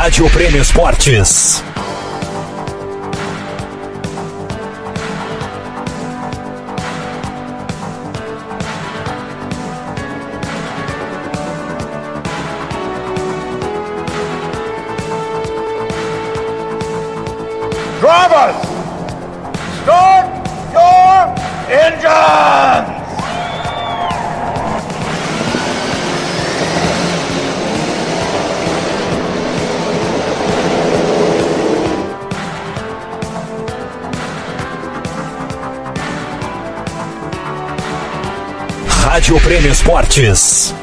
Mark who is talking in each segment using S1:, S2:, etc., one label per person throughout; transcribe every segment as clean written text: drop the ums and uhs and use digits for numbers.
S1: Rádio Prêmio Esportes.
S2: Drivers, start your engines!
S1: Rádio Prêmio Esportes.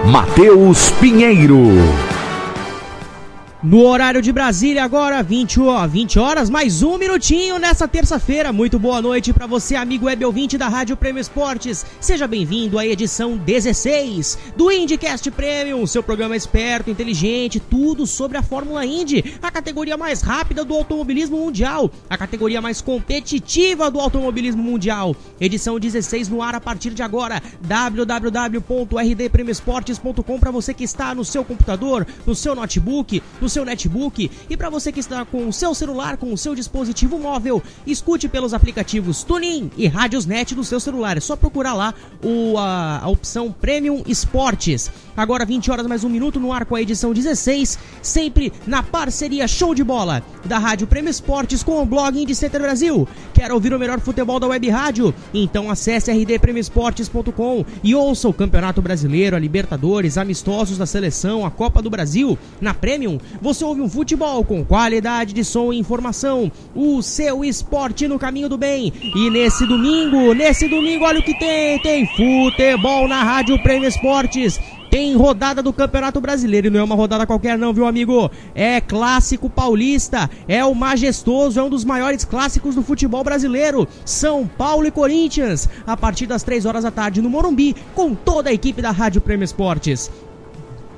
S1: Matheus Pinheiro.
S3: No horário de Brasília agora, 20 horas, mais um minutinho nessa terça-feira. Muito boa noite para você, amigo web ouvinte da Rádio Prêmio Esportes. Seja bem-vindo à edição 16 do IndyCast Premium, seu programa esperto, inteligente, tudo sobre a Fórmula Indy, a categoria mais rápida do automobilismo mundial, a categoria mais competitiva do automobilismo mundial. Edição 16 no ar a partir de agora, www.rdpremioesportes.com, para você que está no seu computador, no seu notebook, no seu netbook, e para você que está com o seu celular, com o seu dispositivo móvel, escute pelos aplicativos TuneIn e Radiosnet do seu celular. É só procurar lá a opção Premium Esportes. Agora 20 horas mais um minuto no ar com a edição 16, sempre na parceria show de bola da Rádio Prêmio Esportes com o blog Indy Center Brasil. Quer ouvir o melhor futebol da web rádio? Então acesse rdpremioesportes.com e ouça o Campeonato Brasileiro, a Libertadores, amistosos da seleção, a Copa do Brasil. Na Premium você ouve um futebol com qualidade de som e informação, o seu esporte no caminho do bem. E nesse domingo, olha o que tem futebol na Rádio Prêmio Esportes. Tem rodada do Campeonato Brasileiro, e não é uma rodada qualquer não, viu, amigo? É clássico paulista, é o majestoso, é um dos maiores clássicos do futebol brasileiro. São Paulo e Corinthians, a partir das 3 horas da tarde no Morumbi, com toda a equipe da Rádio Prêmio Esportes.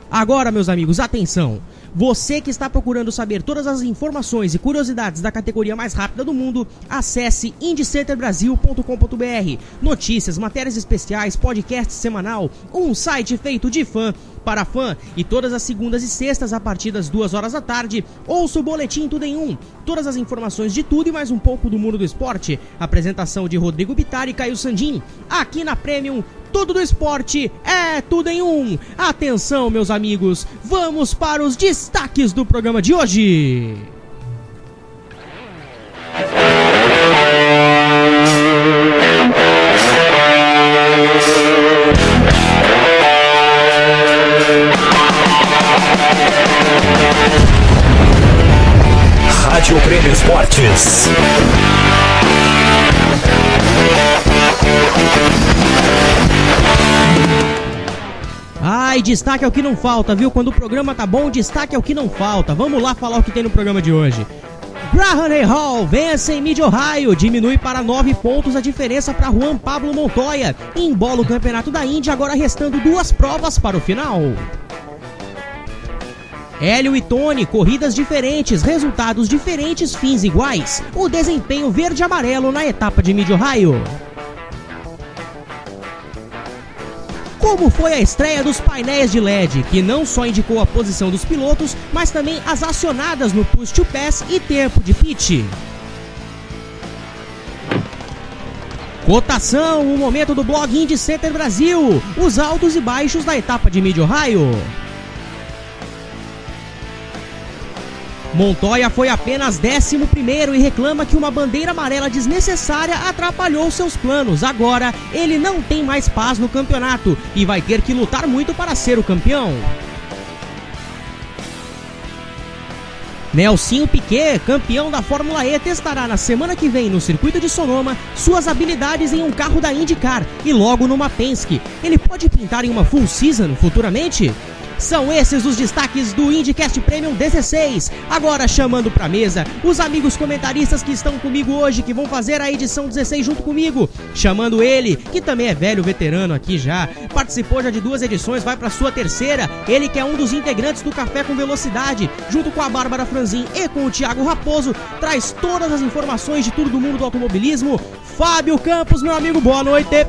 S3: Agora, meus amigos, atenção! Você que está procurando saber todas as informações e curiosidades da categoria mais rápida do mundo, acesse indycenterbrasil.com.br. Notícias, matérias especiais, podcast semanal, um site feito de fã para fã. E todas as segundas e sextas, a partir das 2 horas da tarde, ouça o Boletim Tudo em Um. Todas as informações de tudo e mais um pouco do mundo do esporte. Apresentação de Rodrigo Bittar e Caio Sandin. Aqui na Premium, tudo do esporte é tudo em um. Atenção, meus amigos, vamos para os destaques do programa de hoje.
S1: Rádio Prêmio Esportes.
S3: Ai, destaque é o que não falta, viu? Quando o programa tá bom, destaque é o que não falta. Vamos lá falar o que tem no programa de hoje. Graham Hall vence em Mid-Ohio, diminui para 9 pontos a diferença para Juan Pablo Montoya. Embola o campeonato da Indy, agora restando 2 provas para o final. Hélio e Tony, corridas diferentes, resultados diferentes, fins iguais. O desempenho verde-amarelo na etapa de Mid-Ohio. Como foi a estreia dos painéis de LED, que não só indicou a posição dos pilotos, mas também as acionadas no push to pass e tempo de pit. Cotação, o momento do blog Indy Center Brasil, os altos e baixos da etapa de Mid-Ohio. Montoya foi apenas 11º e reclama que uma bandeira amarela desnecessária atrapalhou seus planos. Agora, ele não tem mais paz no campeonato e vai ter que lutar muito para ser o campeão. Nelsinho Piquet, campeão da Fórmula E, testará na semana que vem no circuito de Sonoma suas habilidades em um carro da IndyCar e logo numa Penske. Ele pode pintar em uma full season futuramente? São esses os destaques do IndyCast Premium 16. Agora chamando pra mesa os amigos comentaristas que estão comigo hoje, que vão fazer a edição 16 junto comigo. Chamando ele, que também é velho veterano aqui já, participou já de 2 edições, vai pra sua terceira. Ele que é um dos integrantes do Café com Velocidade, junto com a Bárbara Franzin e com o Thiago Raposo, traz todas as informações de tudo do mundo do automobilismo. Fábio Campos, meu amigo, boa noite.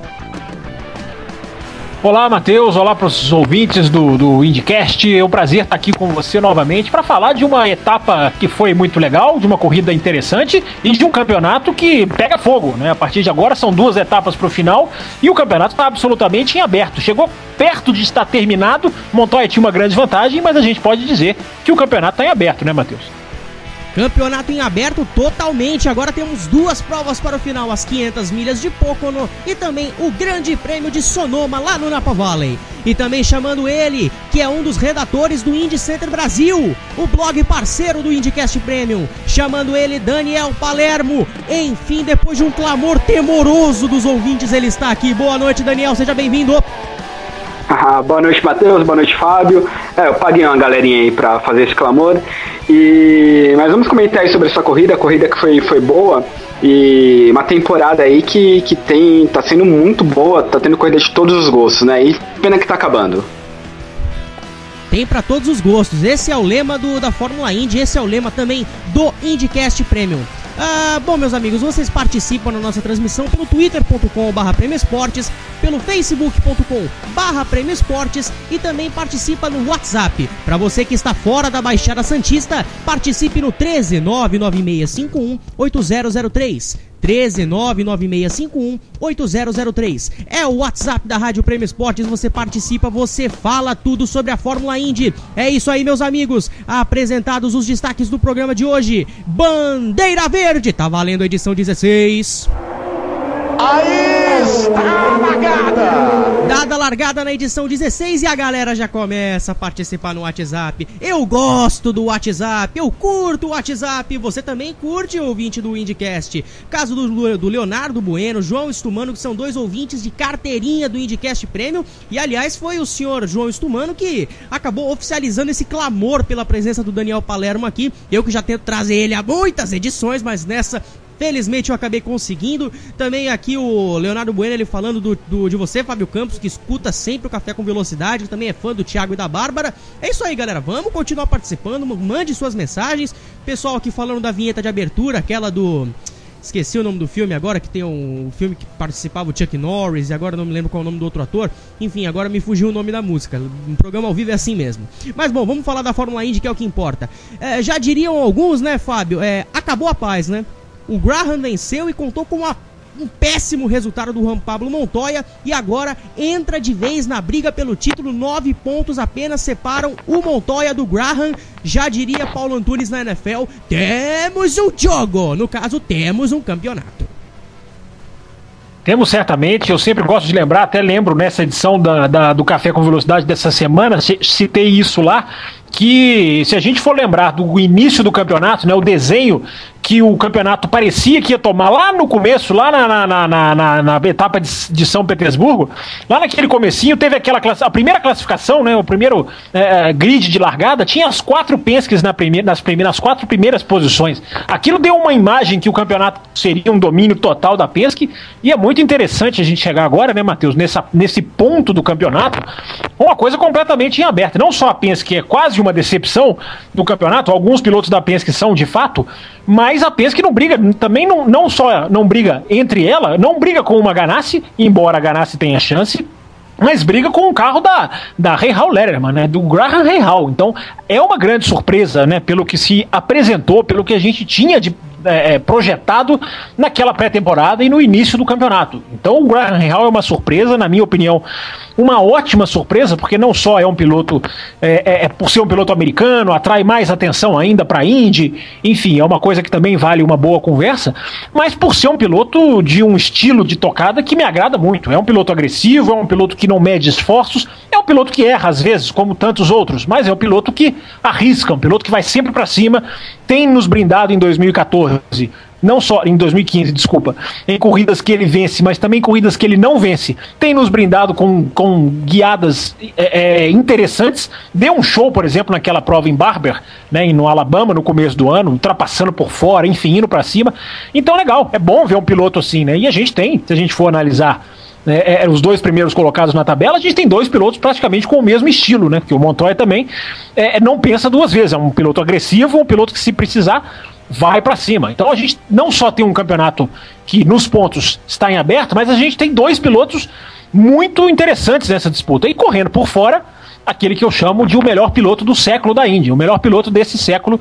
S4: Olá, Matheus, olá para os ouvintes do IndyCast, é um prazer estar aqui com você novamente para falar de uma etapa que foi muito legal, de uma corrida interessante e de um campeonato que pega fogo, né? A partir de agora são 2 etapas para o final e o campeonato está absolutamente em aberto, chegou perto de estar terminado. Montoya tinha uma grande vantagem, mas a gente pode dizer que o campeonato está em aberto, né, Matheus?
S3: Campeonato em aberto totalmente, agora temos 2 provas para o final, as 500 milhas de Pocono e também o Grande Prêmio de Sonoma lá no Napa Valley. E também chamando ele, que é um dos redatores do Indy Center Brasil, o blog parceiro do IndyCast Premium, chamando ele, Daniel Palermo. Enfim, depois de um clamor temoroso dos ouvintes, ele está aqui. Boa noite, Daniel, seja bem-vindo.
S5: Boa noite, Matheus, boa noite, Fábio. Eu paguei uma galerinha aí pra fazer esse clamor. Mas vamos comentar aí sobre essa corrida, a corrida que foi boa. E uma temporada aí que tá sendo muito boa, tá tendo corrida de todos os gostos, né? E pena que tá acabando.
S3: Tem pra todos os gostos, esse é o lema da Fórmula Indy, esse é o lema também do IndyCast Premium. Bom, meus amigos, vocês participam na nossa transmissão pelo twitter.com/premioesportes, pelo facebook.com/premioesportes e também participa no WhatsApp. Para você que está fora da Baixada Santista, participe no 13996518003. 13996518003. É o WhatsApp da Rádio Prêmio Esportes, você participa, você fala tudo sobre a Fórmula Indy. É isso aí, meus amigos, apresentados os destaques do programa de hoje. Bandeira Verde, tá valendo a edição 16.
S2: Aí está a largada!
S3: Dada a largada na edição 16 e a galera já começa a participar no WhatsApp. Eu gosto do WhatsApp, eu curto o WhatsApp. Você também curte, ouvinte do IndyCast. Caso do Leonardo Bueno, João Stumano, que são 2 ouvintes de carteirinha do IndyCast Premium. E aliás foi o senhor João Stumano que acabou oficializando esse clamor pela presença do Daniel Palermo aqui. Eu que já tento trazer ele a muitas edições, mas nessa felizmente eu acabei conseguindo. Também aqui o Leonardo Bueno, ele falando de você, Fábio Campos, que escuta sempre o Café com Velocidade, também é fã do Thiago e da Bárbara. É isso aí, galera, vamos continuar participando, mande suas mensagens. Pessoal aqui falando da vinheta de abertura, aquela do... Esqueci o nome do filme agora, que tem um filme que participava o Chuck Norris, e agora não me lembro qual é o nome do outro ator. Enfim, agora me fugiu o nome da música. Um programa ao vivo é assim mesmo. Mas bom, vamos falar da Fórmula Indy, que é o que importa. Já diriam alguns, né, Fábio? Acabou a paz, né? O Graham venceu e contou com um péssimo resultado do Juan Pablo Montoya e agora entra de vez na briga pelo título. 9 pontos apenas separam o Montoya do Graham. Já diria Paulo Antunes na NFL, temos um jogo, no caso temos um campeonato.
S4: Temos certamente, eu sempre gosto de lembrar, até lembro nessa edição do Café com Velocidade dessa semana, citei isso lá, que se a gente for lembrar do início do campeonato, né, o desenho que o campeonato parecia que ia tomar lá no começo, lá na etapa de São Petersburgo, lá naquele comecinho teve a primeira classificação, né, o primeiro grid de largada, tinha as 4 Penske's nas 4 primeiras posições. Aquilo deu uma imagem que o campeonato seria um domínio total da Penske, e é muito interessante a gente chegar agora, né, Matheus, nesse ponto do campeonato, uma coisa completamente em aberto. Não só a Penske é quase uma decepção do campeonato, alguns pilotos da Penske são de fato, mas a Penske não briga, também não só não briga entre ela, não briga com uma Ganassi, embora a Ganassi tenha chance, mas briga com o carro da Rahal Letterman, né, do Graham Rahal. Então é uma grande surpresa, né, pelo que se apresentou, pelo que a gente tinha de projetado naquela pré-temporada e no início do campeonato. Então o Graham Rahal é uma surpresa, na minha opinião, uma ótima surpresa, porque não só é um piloto, por ser um piloto americano, atrai mais atenção ainda para a Indy, enfim, é uma coisa que também vale uma boa conversa, mas por ser um piloto de um estilo de tocada que me agrada muito. É um piloto agressivo, é um piloto que não mede esforços, é um piloto que erra às vezes, como tantos outros, mas é um piloto que arrisca, um piloto que vai sempre para cima, tem nos brindado em 2014 não só em 2015, desculpa, em corridas que ele vence, mas também em corridas que ele não vence, tem nos brindado com guiadas interessantes. Deu um show, por exemplo, naquela prova em Barber, né, no Alabama, no começo do ano, ultrapassando por fora, enfim, indo pra cima. Então, legal, é bom ver um piloto assim, né? E a gente tem, se a gente for analisar os dois primeiros colocados na tabela, a gente tem dois pilotos praticamente com o mesmo estilo, né? Porque o Montoya também não pensa duas vezes, é um piloto agressivo, um piloto que, se precisar, vai pra cima. Então a gente não só tem um campeonato que nos pontos está em aberto, mas a gente tem dois pilotos muito interessantes nessa disputa. E correndo por fora, aquele que eu chamo de o melhor piloto do século da Indy, o melhor piloto desse século,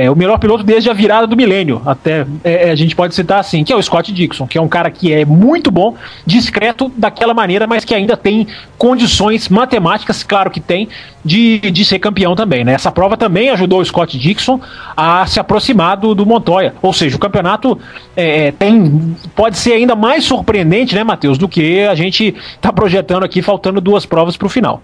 S4: o melhor piloto desde a virada do milênio, até a gente pode citar assim, que é o Scott Dixon, que é um cara que é muito bom, discreto daquela maneira, mas que ainda tem condições matemáticas, claro que tem, de ser campeão também, né? Essa prova também ajudou o Scott Dixon a se aproximar do Montoya, ou seja, o campeonato pode ser ainda mais surpreendente, né, Matheus, do que a gente está projetando aqui, faltando 2 provas para o final.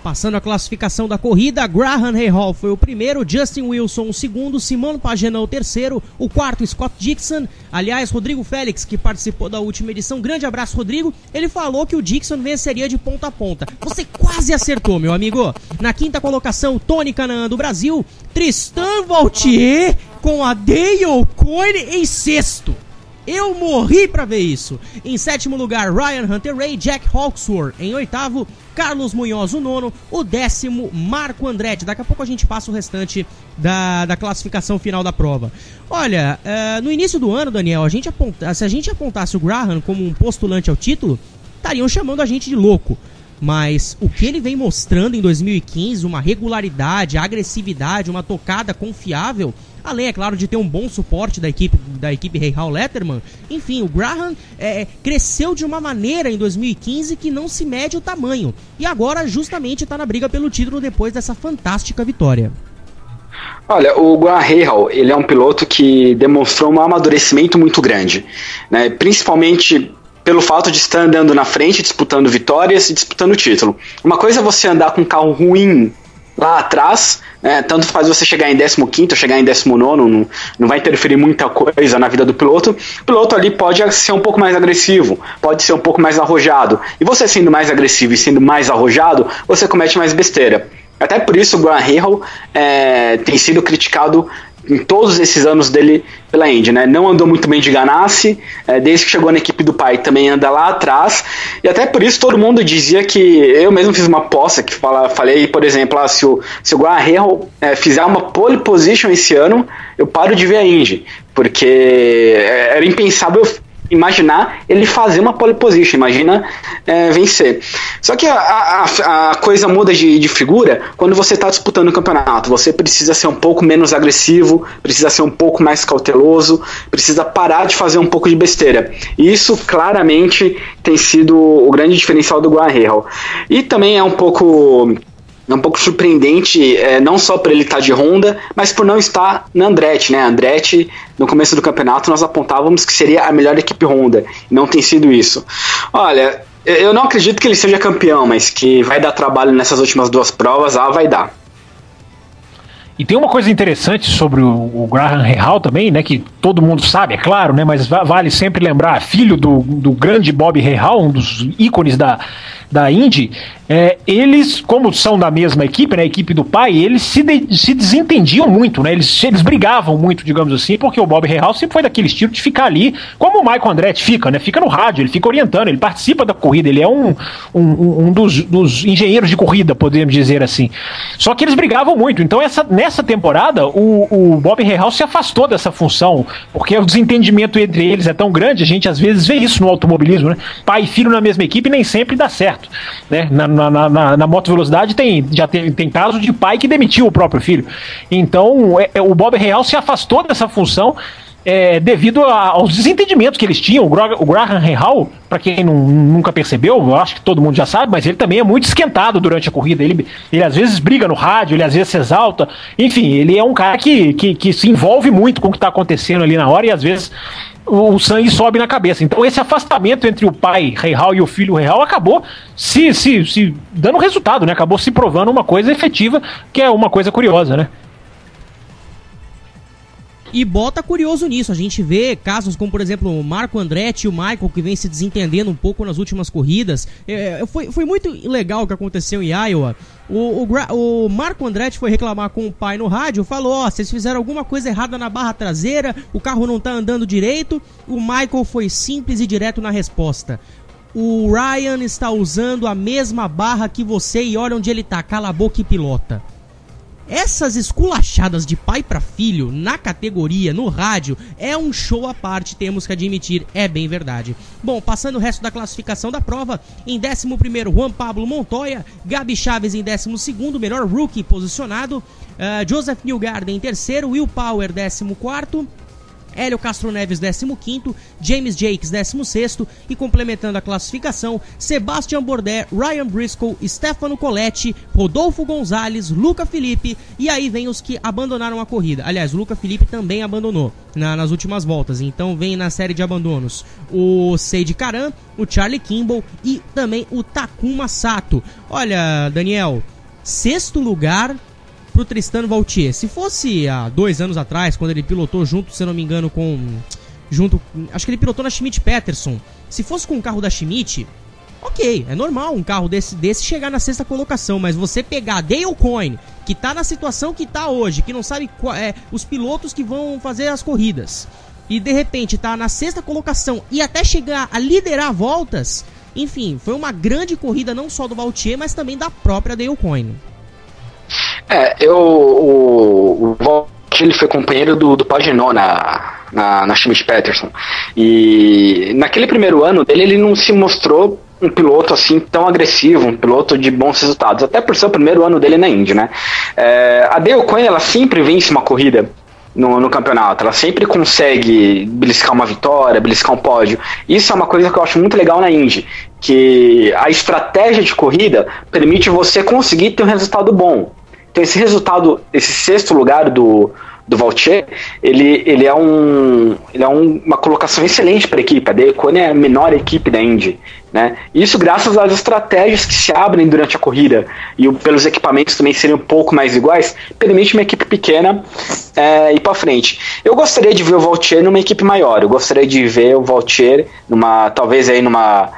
S3: Passando a classificação da corrida, Graham Rahal foi o primeiro, Justin Wilson o segundo, Simone Pagenaud o terceiro, o quarto Scott Dixon. Aliás, Rodrigo Félix, que participou da última edição, grande abraço, Rodrigo, ele falou que o Dixon venceria de ponta a ponta. Você quase acertou, meu amigo. Na quinta colocação, Tony Kanaan do Brasil, Tristan Vautier com a Dale Coyne em sexto. Eu morri pra ver isso. Em sétimo lugar, Ryan Hunter-Reay, Jack Hawksworth em oitavo, Carlos Munhoz o nono, o 10º, Marco Andretti. Daqui a pouco a gente passa o restante da classificação final da prova. Olha, no início do ano, Daniel, se a gente apontasse o Graham como um postulante ao título, estariam chamando a gente de louco. Mas o que ele vem mostrando em 2015, uma regularidade, agressividade, uma tocada confiável, além, é claro, de ter um bom suporte da equipe Rahal Letterman, enfim, o Graham cresceu de uma maneira em 2015 que não se mede o tamanho. E agora justamente está na briga pelo título depois dessa fantástica vitória.
S5: Olha, o Graham Rahal, ele é um piloto que demonstrou um amadurecimento muito grande, né? Principalmente pelo fato de estar andando na frente, disputando vitórias e disputando o título. Uma coisa é você andar com um carro ruim lá atrás, tanto faz você chegar em 15º ou chegar em 19º, não vai interferir muita coisa na vida do piloto. O piloto ali pode ser um pouco mais agressivo, pode ser um pouco mais arrojado, e você sendo mais agressivo e sendo mais arrojado, você comete mais besteira. Até por isso o Graham Rahal tem sido criticado em todos esses anos dele pela Indy, né? Não andou muito bem de Ganassi, desde que chegou na equipe do pai também anda lá atrás, e até por isso todo mundo dizia que, eu mesmo fiz uma aposta que falei, por exemplo, se o Graham Rahal fizer uma pole position esse ano, eu paro de ver a Indy, porque era impensável imaginar ele fazer uma pole position, imagina vencer. Só que a coisa muda de figura quando você está disputando o campeonato. Você precisa ser um pouco menos agressivo, precisa ser um pouco mais cauteloso, precisa parar de fazer um pouco de besteira. E isso claramente tem sido o grande diferencial do Graham Rahal. E também é um pouco surpreendente, não só por ele estar de Honda, mas por não estar na Andretti, né? A Andretti, no começo do campeonato, nós apontávamos que seria a melhor equipe Honda, e não tem sido isso. Olha, eu não acredito que ele seja campeão, mas que vai dar trabalho nessas últimas 2 provas, vai dar.
S4: E tem uma coisa interessante sobre o Graham Rahal também, né, que todo mundo sabe, é claro, né, mas vale sempre lembrar, filho do grande Bob Rahal, um dos ícones da Indy, eles, como são da mesma equipe, né, a equipe do pai, eles se desentendiam muito, né, eles brigavam muito, digamos assim, porque o Bob Rahal sempre foi daquele estilo de ficar ali, como o Michael Andretti fica, né, fica no rádio, ele fica orientando, ele participa da corrida, ele é um dos engenheiros de corrida, podemos dizer assim. Só que eles brigavam muito, então nessa temporada o Bob Rahal se afastou dessa função, porque o desentendimento entre eles é tão grande, a gente às vezes vê isso no automobilismo, né, pai e filho na mesma equipe nem sempre dá certo, né, na motovelocidade já tem casos de pai que demitiu o próprio filho. Então o Bob Rahal se afastou dessa função devido aos desentendimentos que eles tinham. O Graham Rahal, para quem nunca percebeu, eu acho que todo mundo já sabe, mas ele também é muito esquentado durante a corrida. Ele às vezes briga no rádio, ele às vezes se exalta. Enfim, ele é um cara que se envolve muito com o que está acontecendo ali na hora, e às vezes o sangue sobe na cabeça. Então esse afastamento entre o pai Rahal e o filho Rahal acabou se dando resultado, né? Acabou se provando uma coisa efetiva, que é uma coisa curiosa, né?
S3: E bota curioso nisso, a gente vê casos como, por exemplo, o Marco Andretti e o Michael, que vem se desentendendo um pouco nas últimas corridas. Foi muito legal o que aconteceu em Iowa. O Marco Andretti foi reclamar com o pai no rádio, falou, vocês fizeram alguma coisa errada na barra traseira, o carro não tá andando direito. O Michael foi simples e direto na resposta. O Ryan está usando a mesma barra que você e olha onde ele tá, cala a boca e pilota. Essas esculachadas de pai para filho na categoria, no rádio, é um show à parte, temos que admitir, é bem verdade. Bom, passando o resto da classificação da prova, em 11º, Juan Pablo Montoya, Gabi Chaves em 12º, melhor rookie posicionado, Joseph Newgarden em 3º, Will Power 14º, Hélio Castro Neves 15º, James Jacques 16º e complementando a classificação, Sebastian Bourdais, Ryan Briscoe, Stefano Coletti, Rodolfo Gonzalez, Luca Felipe e aí vem os que abandonaram a corrida. Aliás, o Luca Felipe também abandonou nas últimas voltas, então vem na série de abandonos o Seiji Karan, o Charlie Kimball e também o Takuma Sato. Olha, Daniel, 6º lugar pro Tristan Vautier. Se fosse há 2 anos atrás, quando ele pilotou junto, se eu não me engano, acho que ele pilotou na Schmidt Peterson. Se fosse com o carro da Schmidt, ok, é normal um carro desse chegar na 6ª colocação, mas você pegar Dale Coyne, que tá na situação que tá hoje, que não sabe os pilotos que vão fazer as corridas, e de repente tá na 6ª colocação e até chegar a liderar voltas, enfim, foi uma grande corrida não só do Vautier, mas também da própria Dale Coyne.
S5: O Vautier, ele foi companheiro do Pagenaud na Schmidt Peterson, e naquele primeiro ano dele ele não se mostrou um piloto assim tão agressivo, um piloto de bons resultados, até por ser o primeiro ano dele na Indy, né? A Dale Coyne, ela sempre vence uma corrida no campeonato, ela sempre consegue beliscar uma vitória, beliscar um pódio. Isso é uma coisa que eu acho muito legal na Indy, que a estratégia de corrida permite você conseguir ter um resultado bom. Então esse resultado, esse 6º lugar do Vautier, ele é uma colocação excelente para a equipe. A Dale Coyne é a menor equipe da Indy, né? Isso graças às estratégias que se abrem durante a corrida e pelos equipamentos também serem um pouco mais iguais, permite uma equipe pequena ir para frente. Eu gostaria de ver o Vautier numa equipe maior. Eu gostaria de ver o Vautier talvez aí numa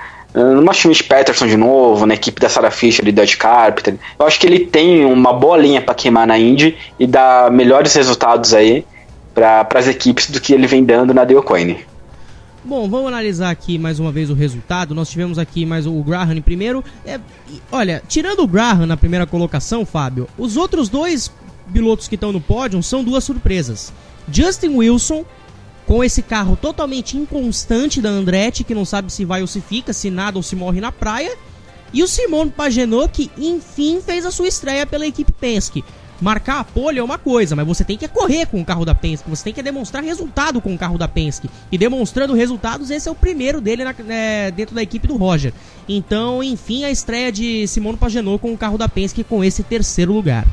S5: Schmidt Peterson de novo, na equipe da Sarah Fisher e da Dodge Carpenter. Eu acho que ele tem uma boa linha para queimar na Indy e dar melhores resultados aí para as equipes do que ele vem dando na Dale Coyne.
S3: Bom, vamos analisar aqui mais uma vez o resultado. Nós tivemos aqui mais o Graham em primeiro. Olha, tirando o Graham na primeira colocação, Fábio, os outros 2 pilotos que estão no pódio são 2 surpresas. Justin Wilson, com esse carro totalmente inconstante da Andretti, que não sabe se vai ou se fica, se nada ou se morre na praia. E o Simone Pagenaud, que enfim fez a sua estreia pela equipe Penske. Marcar a pole é uma coisa, mas você tem que correr com o carro da Penske, você tem que demonstrar resultado com o carro da Penske. E demonstrando resultados, esse é o primeiro dele dentro da equipe do Roger. Então, enfim, a estreia de Simone Pagenaud com o carro da Penske com esse 3º lugar.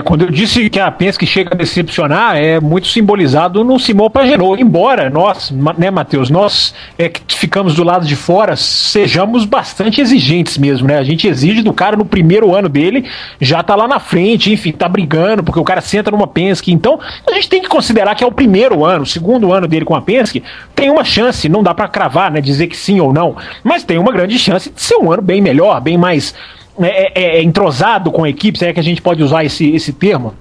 S4: Quando eu disse que a Penske chega a decepcionar, é muito simbolizado no Simone Pagenaud, embora nós, né, Matheus, nós que ficamos do lado de fora, sejamos bastante exigentes mesmo, né? A gente exige do cara no primeiro ano dele, já tá lá na frente, enfim, tá brigando, porque o cara senta numa Penske, então a gente tem que considerar que é o primeiro ano, o segundo ano dele com a Penske, tem uma chance, não dá pra cravar, né, dizer que sim ou não, mas tem uma grande chance de ser um ano bem melhor, bem mais entrosado com a equipe, se é que a gente pode usar esse termo.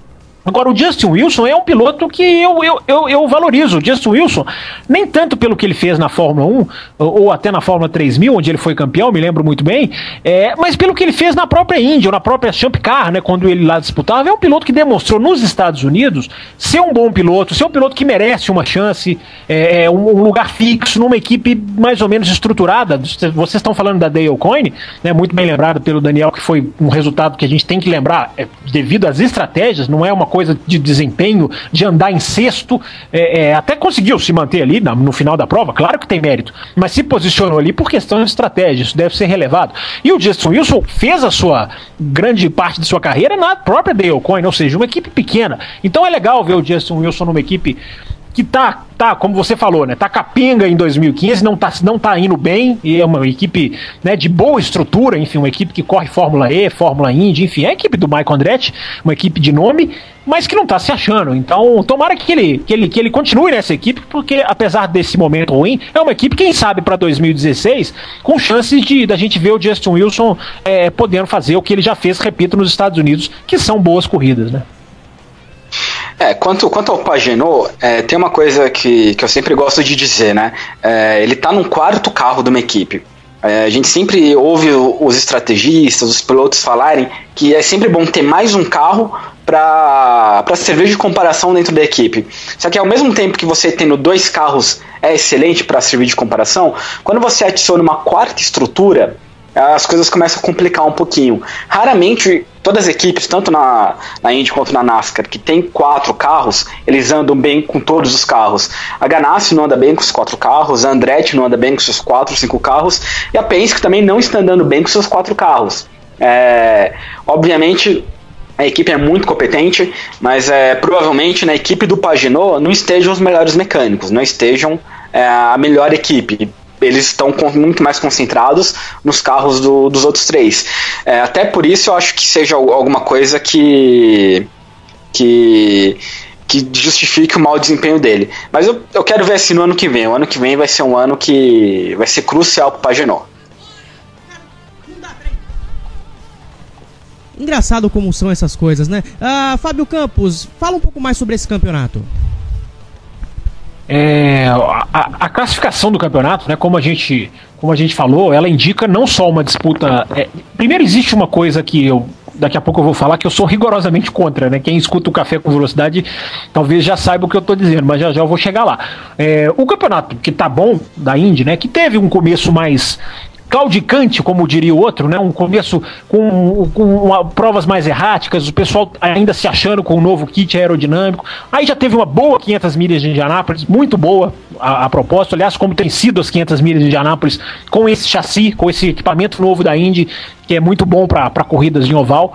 S4: Agora, o Justin Wilson é um piloto que eu valorizo. O Justin Wilson, nem tanto pelo que ele fez na Fórmula 1, ou até na Fórmula 3000, onde ele foi campeão, me lembro muito bem, mas pelo que ele fez na própria Indy, ou na própria Champ Car, né, quando ele lá disputava. É um piloto que demonstrou nos Estados Unidos ser um bom piloto, ser um piloto que merece uma chance, um lugar fixo, numa equipe mais ou menos estruturada. Vocês estão falando da Dale Coyne, né, muito bem lembrado pelo Daniel, que foi um resultado que a gente tem que lembrar, devido às estratégias, não é uma coisa de desempenho, de andar em sexto, até conseguiu se manter ali no final da prova, claro que tem mérito, mas se posicionou ali por questão de estratégia, isso deve ser relevado. E o Justin Wilson fez a sua grande parte de sua carreira na própria Dale Coyne, ou seja, uma equipe pequena. Então é legal ver o Justin Wilson numa equipe que tá, como você falou, né? Tá capenga em 2015, não tá indo bem, e é uma equipe, né, de boa estrutura, enfim, uma equipe que corre Fórmula E, Fórmula Indy, enfim, é a equipe do Michael Andretti, uma equipe de nome, mas que não tá se achando. Então, tomara que ele continue nessa equipe, porque apesar desse momento ruim, é uma equipe, quem sabe, para 2016, com chances da gente ver o Justin Wilson podendo fazer o que ele já fez, repito, nos Estados Unidos, que são boas corridas, né?
S5: Quanto ao Pagenaud, tem uma coisa que eu sempre gosto de dizer, né? Ele tá num quarto carro de uma equipe. A gente sempre ouve os estrategistas, os pilotos falarem que é sempre bom ter mais um carro para servir de comparação dentro da equipe. Só que ao mesmo tempo que você tendo 2 carros é excelente para servir de comparação, quando você adiciona uma quarta estrutura, as coisas começam a complicar um pouquinho. Raramente todas as equipes, tanto na Indy quanto na NASCAR, que tem 4 carros, eles andam bem com todos os carros. A Ganassi não anda bem com os 4 carros, a Andretti não anda bem com seus 4, 5 carros, e a Penske também não está andando bem com seus 4 carros. Obviamente a equipe é muito competente, mas provavelmente na equipe do Pagenaud não estejam os melhores mecânicos, não estejam a melhor equipe. Eles estão muito mais concentrados nos carros dos outros 3. Até por isso eu acho que seja alguma coisa que justifique o mau desempenho dele. Mas eu quero ver assim no ano que vem. O ano que vem vai ser um ano que vai ser crucial para o Pagenaud.
S3: Engraçado como são essas coisas, né? Fábio Campos, fala um pouco mais sobre esse campeonato.
S4: A classificação do campeonato, né, como a gente falou, ela indica não só uma disputa. Primeiro, existe uma coisa que daqui a pouco eu vou falar, que eu sou rigorosamente contra, né? Quem escuta o Café com Velocidade talvez já saiba o que eu tô dizendo, mas já eu vou chegar lá. O campeonato que tá bom da Indy, né, que teve um começo mais claudicante, como diria o outro, né? Um começo com provas mais erráticas, o pessoal ainda se achando com um novo kit aerodinâmico. Aí já teve uma boa 500 milhas de Indianápolis, muito boa a propósito, aliás, como tem sido as 500 milhas de Indianápolis, com esse chassi, com esse equipamento novo da Indy, que é muito bom para corridas em oval.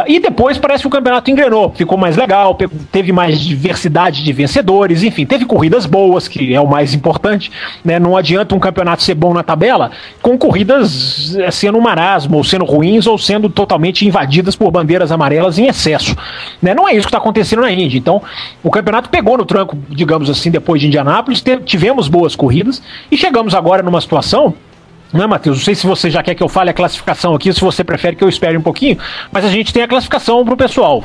S4: E depois parece que o campeonato engrenou, ficou mais legal, teve mais diversidade de vencedores, enfim, teve corridas boas, que é o mais importante, né? Não adianta um campeonato ser bom na tabela com corridas sendo um marasmo, ou sendo ruins, ou sendo totalmente invadidas por bandeiras amarelas em excesso, né? Não é isso que está acontecendo na Indy. Então o campeonato pegou no tranco, digamos assim, depois de Indianápolis, tivemos boas corridas e chegamos agora numa situação, não é, Matheus? Não sei se você já quer que eu fale a classificação aqui, se você prefere que eu espere um pouquinho, mas a gente tem a classificação pro pessoal.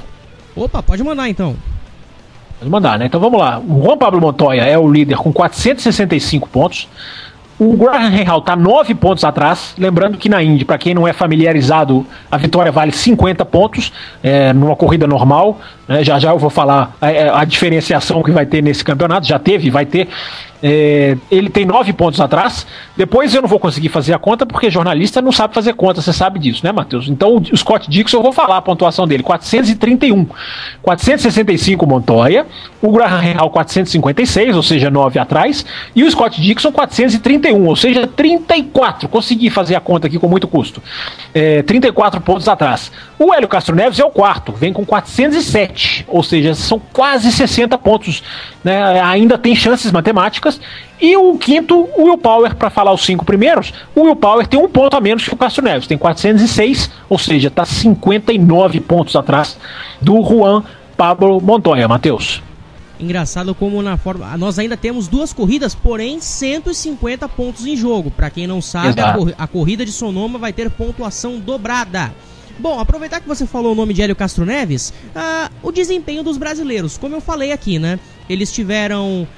S3: Opa, pode mandar então.
S4: Pode mandar, né? Então vamos lá. O Juan Pablo Montoya é o líder com 465 pontos. O Graham Rahal está 9 pontos atrás. Lembrando que na Indy, para quem não é familiarizado, a vitória vale 50 pontos numa corrida normal, né? Já eu vou falar a diferenciação que vai ter nesse campeonato. Já teve, vai ter. Ele tem 9 pontos atrás. Depois eu não vou conseguir fazer a conta, porque jornalista não sabe fazer conta, você sabe disso, né, Matheus? Então o Scott Dixon, eu vou falar a pontuação dele: 431. 465 Montoya, o Graham Rahal 456, ou seja, 9 atrás, e o Scott Dixon 431, ou seja, 34. Consegui fazer a conta aqui com muito custo. 34 pontos atrás. O Hélio Castro Neves é o quarto, vem com 407, ou seja, são quase 60 pontos, né? Ainda tem chances matemáticas. E o quinto, o Will Power, para falar os 5 primeiros, o Will Power tem um ponto a menos que o Castro Neves, tem 406, ou seja, está 59 pontos atrás do Juan Pablo Montoya, Matheus.
S3: Engraçado como na Fórmula... Nós ainda temos 2 corridas, porém 150 pontos em jogo. Para quem não sabe, a corrida de Sonoma vai ter pontuação dobrada. Bom, aproveitar que você falou o nome de Hélio Castro Neves, o desempenho dos brasileiros, como eu falei aqui, né? Eles tiveram,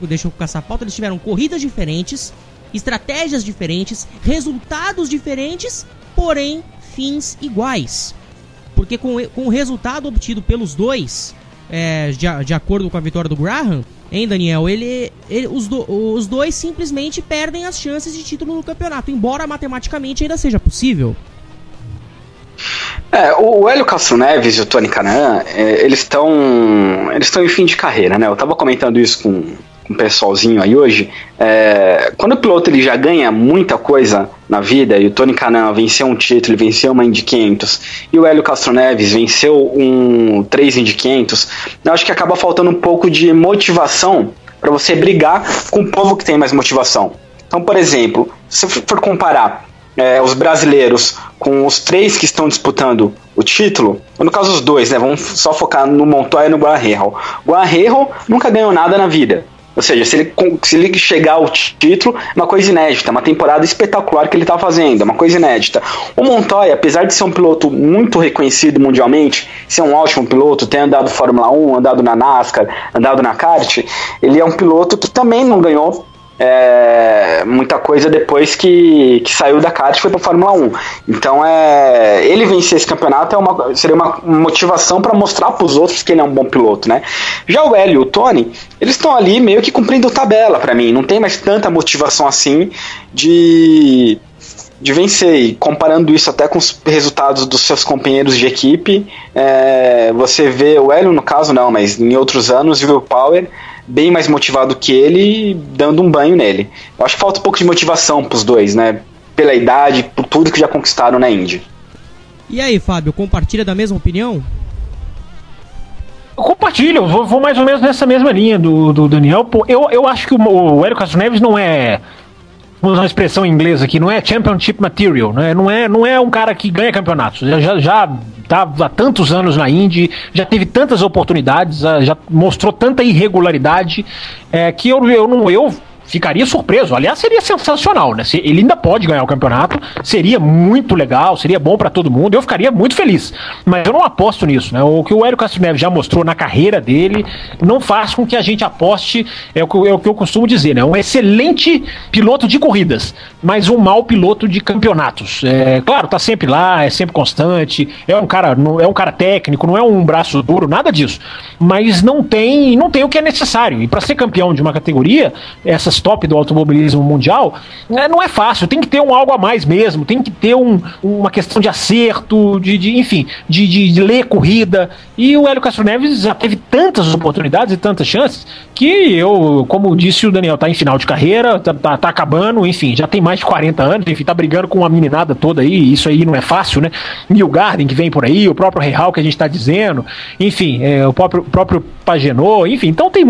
S3: deixa eu caçar a pauta, eles tiveram corridas diferentes, estratégias diferentes, resultados diferentes, porém fins iguais. Porque com o resultado obtido pelos dois, de acordo com a vitória do Graham, hein, Daniel, os dois simplesmente perdem as chances de título no campeonato, embora matematicamente ainda seja possível.
S5: O Hélio Castro Neves e o Tony Kanaan, eles estão em fim de carreira, né? Eu tava comentando isso com com o pessoalzinho aí hoje, quando o piloto ele já ganha muita coisa na vida, e o Tony Kanaan venceu um título, ele venceu uma Indy 500, e o Hélio Castro Neves venceu 3 Indy 500, eu acho que acaba faltando um pouco de motivação para você brigar com o povo que tem mais motivação. Então, por exemplo, se eu for comparar os brasileiros com os 3 que estão disputando o título, ou no caso os 2, né, vamos só focar no Montoya e no Guerrero. O Guerrero nunca ganhou nada na vida, ou seja, se ele chegar ao título, é uma coisa inédita, uma temporada espetacular que ele está fazendo, é uma coisa inédita. O Montoya, apesar de ser um piloto muito reconhecido mundialmente, ser um ótimo piloto, ter andado Fórmula 1, andado na NASCAR, andado na kart, ele é um piloto que também não ganhou muita coisa depois que saiu da kart e foi para Fórmula 1. Então ele vencer esse campeonato seria uma motivação para mostrar para os outros que ele é um bom piloto, né? Já o Hélio e o Tony, eles estão ali meio que cumprindo tabela para mim, não tem mais tanta motivação assim de vencer. E comparando isso até com os resultados dos seus companheiros de equipe, você vê o Hélio, no caso não, mas em outros anos, o Will Power bem mais motivado que ele, dando um banho nele. Eu acho que falta um pouco de motivação pros dois, né? Pela idade, por tudo que já conquistaram na Indy.
S3: E aí, Fábio, compartilha da mesma opinião?
S4: Eu compartilho, vou mais ou menos nessa mesma linha do Daniel. Pô, eu acho que o Hélio Castro Neves não é, vamos usar uma expressão em inglês aqui, não é championship material, né? Não é um cara que ganha campeonatos. Já tá há tantos anos na Indy, já teve tantas oportunidades, já mostrou tanta irregularidade, que eu ficaria surpreso. Aliás, seria sensacional, né? Se ele ainda pode ganhar o campeonato, seria muito legal, seria bom pra todo mundo, eu ficaria muito feliz. Mas eu não aposto nisso, né? O que o Hélio Castro Neves já mostrou na carreira dele não faz com que a gente aposte, é o que eu costumo dizer, né? Um excelente piloto de corridas, mas um mau piloto de campeonatos. Claro, tá sempre lá, é sempre constante, é um cara técnico, não é um braço duro, nada disso. Mas não tem o que é necessário. E para ser campeão de uma categoria, essas top do automobilismo mundial, não é fácil, tem que ter algo a mais mesmo, tem que ter uma questão de acerto, enfim, de ler corrida, e o Hélio Castro Neves já teve tantas oportunidades e tantas chances, que como disse o Daniel, tá em final de carreira, tá acabando, enfim, já tem mais de 40 anos, enfim, tá brigando com uma meninada toda aí, isso aí não é fácil, né? Neil Garden que vem por aí, o próprio Rahal que a gente tá dizendo, enfim, o próprio Pagenot, enfim, então tem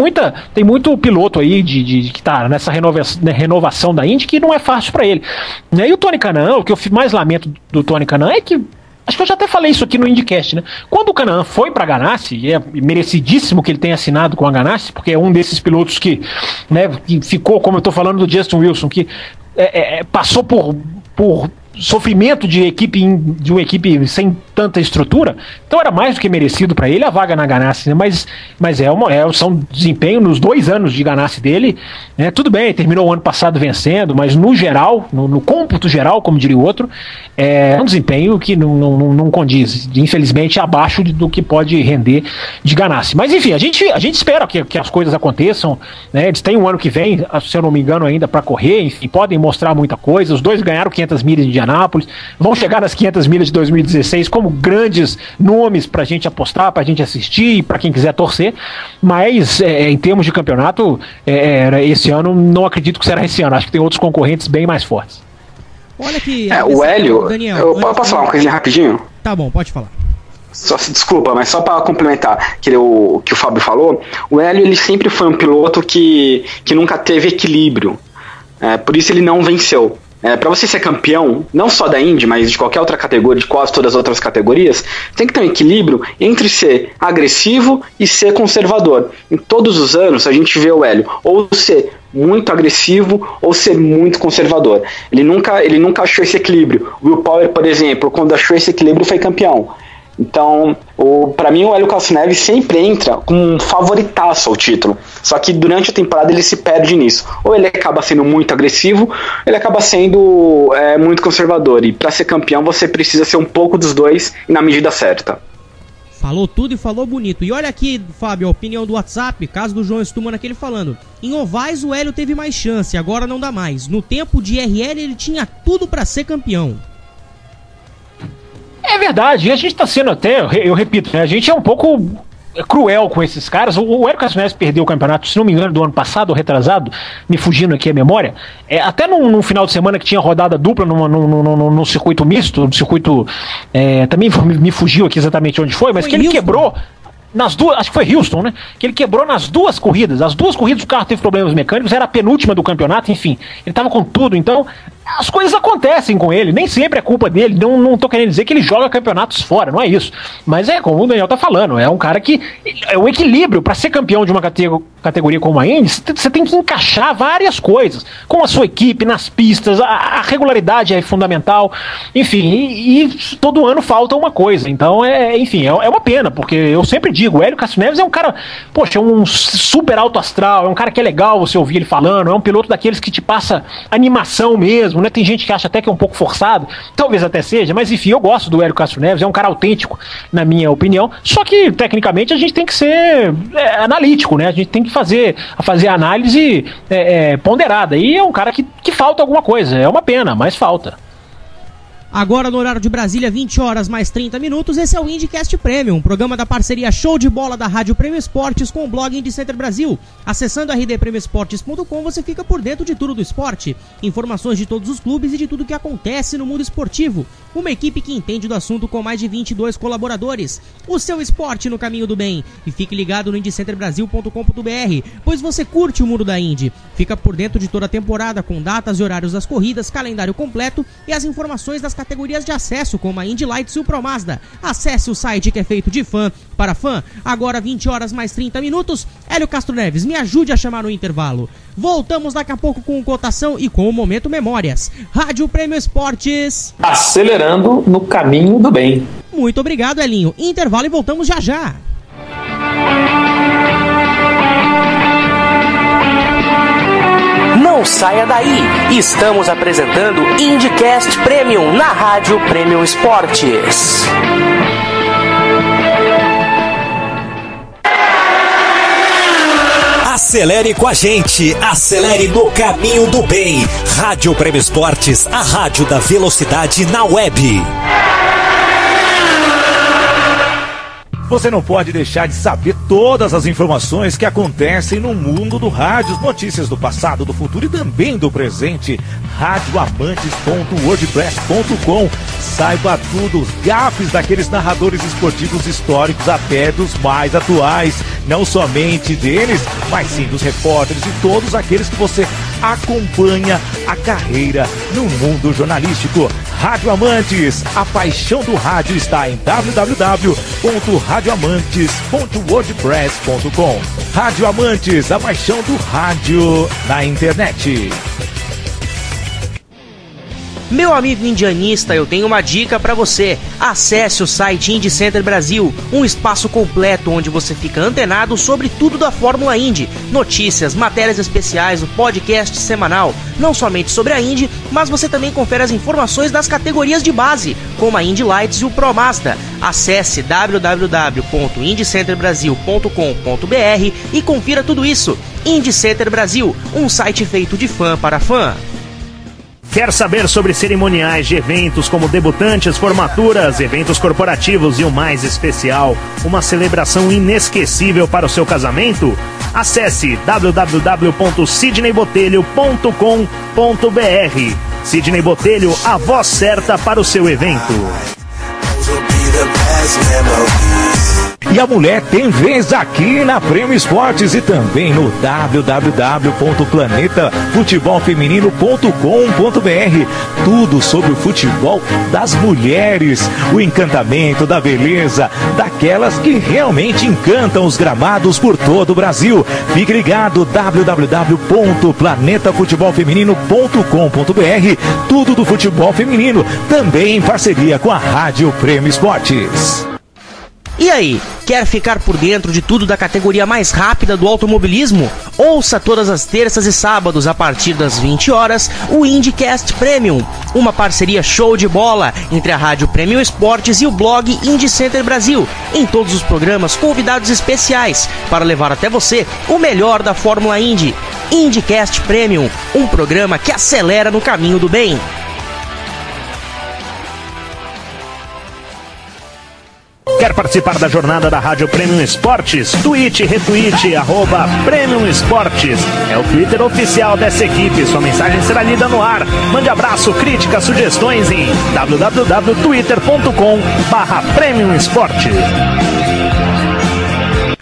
S4: muito piloto aí que tá nessa renovação da Indy que não é fácil pra ele. E o Tony Kanaan, o que eu mais lamento do Tony Kanaan é que, acho que eu já até falei isso aqui no IndyCast, né? Quando o Kanaan foi pra Ganassi, e é merecidíssimo que ele tenha assinado com a Ganassi, porque é um desses pilotos que, né, que ficou, como eu tô falando do Justin Wilson, que passou por sofrimento de uma equipe sem tanta estrutura, então era mais do que merecido para ele a vaga na Ganassi, né? Mas são desempenho nos 2 anos de Ganassi dele, né? Tudo bem, terminou o ano passado vencendo, mas no geral, no cômputo geral, como diria o outro, é um desempenho que não condiz, infelizmente abaixo do que pode render de Ganassi. Mas enfim, a gente espera que as coisas aconteçam, né? Eles têm um ano que vem, se eu não me engano, ainda para correr, enfim, podem mostrar muita coisa. Os dois ganharam 500 milhas de Indianápolis, vão chegar nas 500 milhas de 2016 como grandes nomes pra gente apostar, pra gente assistir, pra quem quiser torcer, mas em termos de campeonato, esse ano não acredito que será esse ano, acho que tem outros concorrentes bem mais fortes.
S3: Olha que...
S5: o Hélio,
S3: Daniel,
S5: posso falar uma coisinha rapidinho?
S3: Tá bom, pode falar.
S5: Desculpa, mas só para complementar que o Fábio falou, o Hélio ele sempre foi um piloto que nunca teve equilíbrio, por isso ele não venceu. Para você ser campeão, não só da Indy, mas de qualquer outra categoria, de quase todas as outras categorias, tem que ter um equilíbrio entre ser agressivo e ser conservador. Em todos os anos a gente vê o Hélio ou ser muito agressivo ou ser muito conservador. Ele nunca achou esse equilíbrio. O Will Power, por exemplo, quando achou esse equilíbrio foi campeão. Então, para mim o Hélio Castro Neves sempre entra com um favoritaço ao título, só que durante a temporada ele se perde nisso, ou ele acaba sendo muito agressivo, ou ele acaba sendo muito conservador, e para ser campeão você precisa ser um pouco dos dois e na medida certa.
S3: Falou tudo e falou bonito. E olha aqui, Fábio, a opinião do WhatsApp, caso do João Stuman aquele falando: em ovais o Hélio teve mais chance, agora não dá mais, no tempo de RL ele tinha tudo para ser campeão. É
S4: verdade, e a gente tá sendo até, eu repito, né, a gente é um pouco cruel com esses caras. O Hélio Castro Neves perdeu o campeonato, se não me engano, do ano passado ou retrasado, me fugindo aqui a memória, até num final de semana que tinha rodada dupla no circuito misto, no circuito, também me fugiu aqui exatamente onde foi, mas que ele quebrou nas duas, acho que foi Houston, né? Que ele quebrou nas duas corridas. As duas corridas o carro teve problemas mecânicos, era a penúltima do campeonato, enfim, ele tava com tudo, então as coisas acontecem com ele, nem sempre é culpa dele, não tô querendo dizer que ele joga campeonatos fora, não é isso, mas como o Daniel tá falando, é um cara que é um equilíbrio. Para ser campeão de uma categoria como a Indy, você tem que encaixar várias coisas, com a sua equipe, nas pistas, a regularidade é fundamental, enfim, e todo ano falta uma coisa, então enfim, é uma pena, porque eu sempre digo, o Hélio Castro Neves é um cara, poxa, um super alto astral, é um cara que é legal você ouvir ele falando, é um piloto daqueles que te passa animação mesmo, né? Tem gente que acha até que é um pouco forçado, talvez até seja, mas enfim, eu gosto do Hélio Castro Neves, é um cara autêntico, na minha opinião, só que tecnicamente a gente tem que ser analítico, né? A gente tem que fazer a análise ponderada, e é um cara que falta alguma coisa, é uma pena, mas falta.
S3: Agora no horário de Brasília, 20 horas mais 30 minutos, esse é o IndyCast Premium, um programa da parceria show de bola da Rádio Prêmio Esportes com o blog Indy Center Brasil. Acessando rdpremioesportes.com você fica por dentro de tudo do esporte, informações de todos os clubes e de tudo que acontece no mundo esportivo. Uma equipe que entende do assunto com mais de 22 colaboradores. O seu esporte no caminho do bem. E fique ligado no indycenterbrasil.com.br, pois você curte o mundo da Indy. Fica por dentro de toda a temporada com datas e horários das corridas, calendário completo e as informações das categorias de acesso, como a Indy Lights e o Pro Mazda. Acesse o site que é feito de fã para fã. Agora 20 horas mais 30 minutos. Hélio Castro Neves, me ajude a chamar no intervalo. Voltamos daqui a pouco com cotação e com o Momento Memórias. Rádio Prêmio Esportes.
S6: Acelerando no caminho do bem.
S3: Muito obrigado, Elinho. Intervalo e voltamos já já.
S7: Não saia daí, estamos apresentando IndyCast Premium na Rádio Premium Esportes.
S1: Acelere com a gente, acelere no caminho do bem. Rádio Prêmio Esportes, a rádio da velocidade na web.
S8: Você não pode deixar de saber todas as informações que acontecem no mundo do rádio, notícias do passado, do futuro e também do presente. radioamantes.wordpress.com. Saiba tudo, os gafes daqueles narradores esportivos históricos até dos mais atuais. Não somente deles, mas sim dos repórteres e todos aqueles que você acompanha a carreira no mundo jornalístico. Rádio Amantes, a paixão do rádio está em www.radioamantes.wordpress.com. Rádio Amantes, a paixão do rádio na internet.
S3: Meu amigo indianista, eu tenho uma dica pra você. Acesse o site Indy Center Brasil, um espaço completo onde você fica antenado sobre tudo da Fórmula Indy. Notícias, matérias especiais, o podcast semanal, não somente sobre a Indy, mas você também confere as informações das categorias de base, como a Indy Lights e o Pro Mazda. Acesse www.indycenterbrasil.com.br e confira tudo isso. Indy Center Brasil, um site feito de fã para fã.
S9: Quer saber sobre cerimoniais de eventos como debutantes, formaturas, eventos corporativos e o mais especial, uma celebração inesquecível para o seu casamento? Acesse www.sidneybotelho.com.br. Sidney Botelho, a voz certa para o seu evento.
S8: E a mulher tem vez aqui na Prêmio Esportes e também no www.planetafutebolfeminino.com.br. Tudo sobre o futebol das mulheres, o encantamento da beleza, daquelas que realmente encantam os gramados por todo o Brasil. Fique ligado, www.planetafutebolfeminino.com.br. Tudo do futebol feminino, também em parceria com a Rádio Prêmio Esportes.
S3: E aí, quer ficar por dentro de tudo da categoria mais rápida do automobilismo? Ouça todas as terças e sábados a partir das 20 horas o IndyCast Premium, uma parceria show de bola entre a Rádio Premium Esportes e o blog Indy Center Brasil. Em todos os programas, convidados especiais para levar até você o melhor da Fórmula Indy. IndyCast Premium, um programa que acelera no caminho do bem.
S9: Quer participar da jornada da Rádio Premium Esportes? Tweet, retweet, @Premium Esportes. É o Twitter oficial dessa equipe. Sua mensagem será lida no ar. Mande abraço, críticas, sugestões em www.twitter.com/Premium Esportes.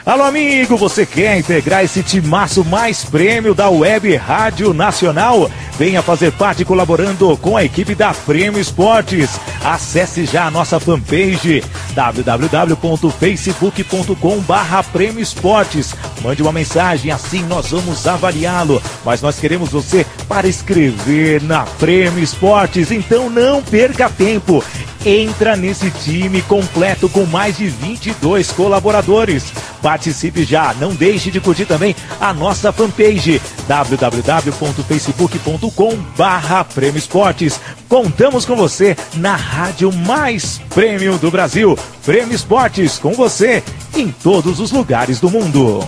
S8: Alô, amigo, você quer integrar esse timaço mais prêmio da Web Rádio Nacional? Venha fazer parte colaborando com a equipe da Premium Esportes. Acesse já a nossa fanpage www.facebook.com/Premium Esportes. Mande uma mensagem, assim nós vamos avaliá-lo. Mas nós queremos você para escrever na Premium Esportes, então não perca tempo. Entra nesse time completo com mais de 22 colaboradores. Participe já, não deixe de curtir também a nossa fanpage www.facebook.com/Premium Esportes. Contamos com você na rádio mais premium do Brasil. Premium Esportes, com você em todos os lugares do mundo.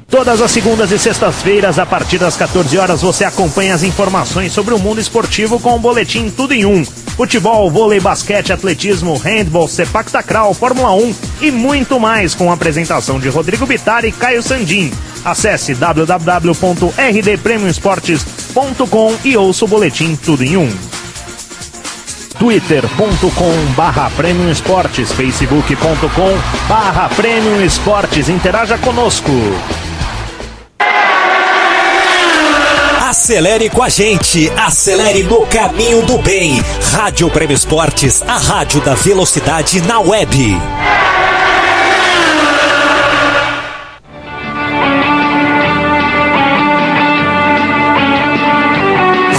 S9: Todas as segundas e sextas-feiras, a partir das 14 horas, você acompanha as informações sobre o mundo esportivo com o boletim Tudo em Um. Futebol, vôlei, basquete, atletismo, handball, sepak takraw, Fórmula 1 e muito mais, com a apresentação de Rodrigo Bittar e Caio Sandin. Acesse www.rdpremioesportes.com e ouça o boletim Tudo em Um. twitter.com/Premium Esportes, facebook.com/Premium Esportes. Interaja conosco.
S1: Acelere com a gente, acelere no caminho do bem. Rádio Premium Esportes, a rádio da velocidade na web.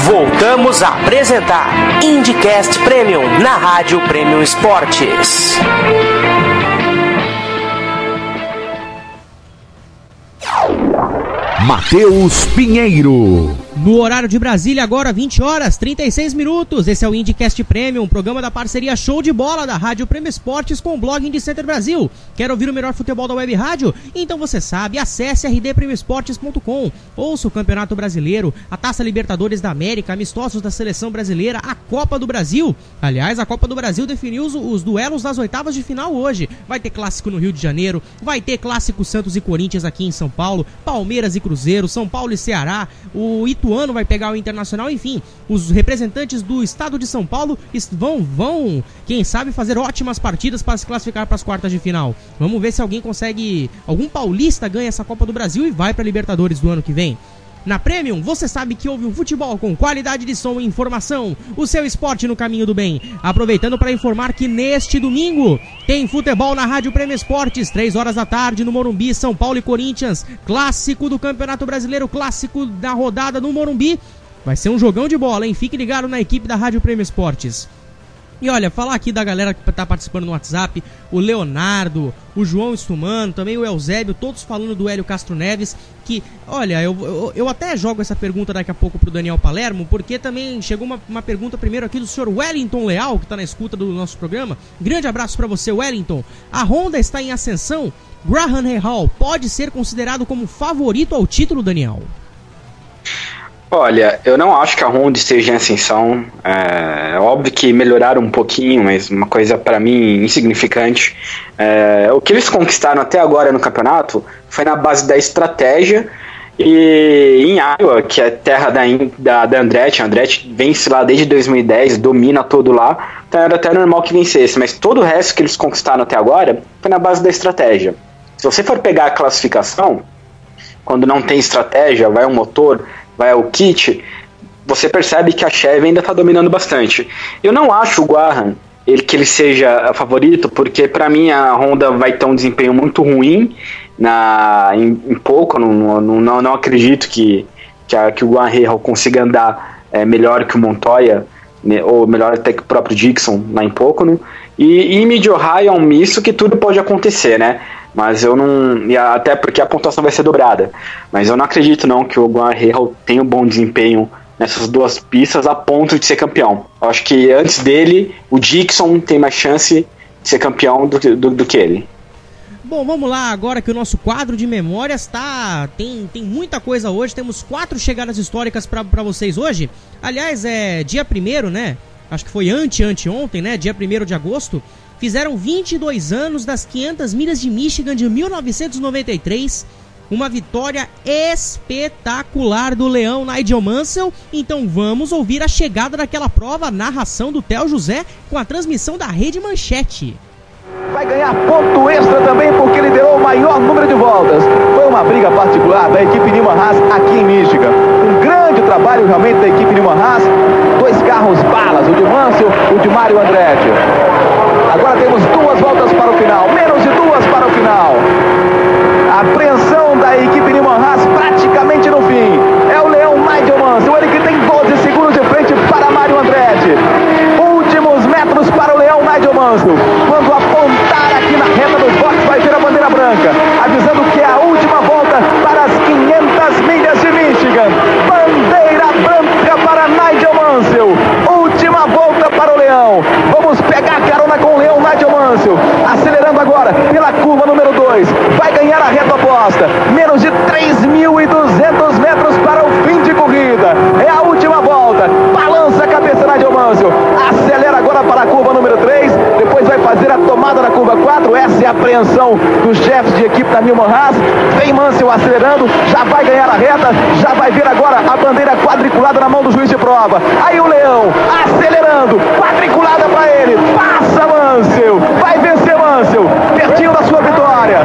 S7: Voltamos a apresentar IndyCast Premium na Rádio Premium Esportes.
S10: Matheus Pinheiro.
S3: No horário de Brasília, agora 20 horas 36 minutos. Esse é o IndyCast Premium, programa da parceria Show de Bola da Rádio Premium Esportes com o blog Indy Center Brasil. Quer ouvir o melhor futebol da web rádio? Então você sabe, acesse rdpremioesportes.com. Ouça o Campeonato Brasileiro, a Taça Libertadores da América, amistosos da Seleção Brasileira, a Copa do Brasil. Aliás, a Copa do Brasil definiu os duelos das oitavas de final hoje. Vai ter clássico no Rio de Janeiro, vai ter clássico Santos e Corinthians aqui em São Paulo, Palmeiras e Cruzeiro, São Paulo e Ceará, o Ituano vai pegar o Internacional, enfim, os representantes do estado de São Paulo vão, quem sabe, fazer ótimas partidas para se classificar para as quartas de final. Vamos ver se alguém consegue, algum paulista ganha essa Copa do Brasil e vai para a Libertadores do ano que vem. Na Premium, você sabe que houve um futebol com qualidade de som e informação, o seu esporte no caminho do bem. Aproveitando para informar que neste domingo tem futebol na Rádio Premium Esportes, 3 horas da tarde no Morumbi, São Paulo e Corinthians, clássico do Campeonato Brasileiro, clássico da rodada no Morumbi. Vai ser um jogão de bola, hein? Fique ligado na equipe da Rádio Premium Esportes. E olha, falar aqui da galera que tá participando no WhatsApp, o Leonardo, o João Stumano, também o Eusébio, todos falando do Hélio Castro Neves, que, olha, eu até jogo essa pergunta daqui a pouco pro Daniel Palermo, porque também chegou uma pergunta primeiro aqui do senhor Wellington Leal, que tá na escuta do nosso programa. Grande abraço para você, Wellington. A Honda está em ascensão. Graham Rahal pode ser considerado como favorito ao título, Daniel?
S5: Olha, eu não acho que a Honda esteja em ascensão. É óbvio que melhoraram um pouquinho, mas uma coisa para mim insignificante. O que eles conquistaram até agora no campeonato foi na base da estratégia. E em Iowa, que é terra da Andretti, a Andretti vence lá desde 2010, domina todo lá, então era até normal que vencesse, mas todo o resto que eles conquistaram até agora foi na base da estratégia. Se você for pegar a classificação, quando não tem estratégia, vai um motor, vai o kit, você percebe que a Chevy ainda está dominando bastante. Eu não acho o Graham que ele seja favorito, porque para mim a Honda vai ter um desempenho muito ruim em pouco. Não acredito que o Graham Rahal consiga andar melhor que o Montoya, né, ou melhor até que o próprio Dixon lá em Pocono. E em Mid-Ohio é um misto que tudo pode acontecer, né? Mas eu não... Até porque a pontuação vai ser dobrada. Mas eu não acredito não que o Graham Rahal tenha um bom desempenho nessas duas pistas a ponto de ser campeão. Eu acho que antes dele, o Dixon tem mais chance de ser campeão do que ele.
S3: Bom, vamos lá agora que o nosso quadro de memórias tem muita coisa hoje. Temos 4 chegadas históricas para vocês hoje. Aliás, é dia 1º, né? Acho que foi anteontem, né? Dia 1º de agosto. fizeram 22 anos das 500 milhas de Michigan de 1993. Uma vitória espetacular do leão Nigel Mansell. Então vamos ouvir a chegada daquela prova, a narração do Theo José com a transmissão da Rede Manchete.
S2: Vai ganhar ponto extra também porque liderou o maior número de voltas. Foi uma briga particular da equipe Newman Haas aqui em Michigan. Um grande trabalho realmente da equipe Newman Haas. 2 carros balas, o de Mansell e o de Mário Andretti. Agora temos 2 voltas para o final, menos de 2 para o final. A apreensão da equipe Newman Haas praticamente no fim. É o leão Nigel Mansell, ele que tem 12 segundos de frente para Mário Andretti. Últimos metros para o leão Nigel Mansell. Quando apontar aqui na reta dos boxes vai ver a bandeira branca, avisando que é a última volta para as 500 milhas de Michigan. Bandeira branca para Nigel Mansell. Última volta para o leão. Vamos pegar carona com o leão Nigel Mansell. Acelerando agora pela curva número 2. Vai ganhar a reta oposta. Menos de 3.200 metros para o fim de corrida. É a última volta. Balança a cabeça Nigel Mansell. Acelera agora para a curva número 3. Depois vai fazer a tomada na curva 4. Essa é a apreensão dos chefes de equipe da Newman Haas. Vem Mansell acelerando. Já vai ganhar a reta. Já vai ver agora a bandeira quadriculada na mão do juiz de prova. Aí o leão acelerando. Quadriculada para ele. Passa Mansell. Vai vencer Mansell. Pertinho da sua vitória.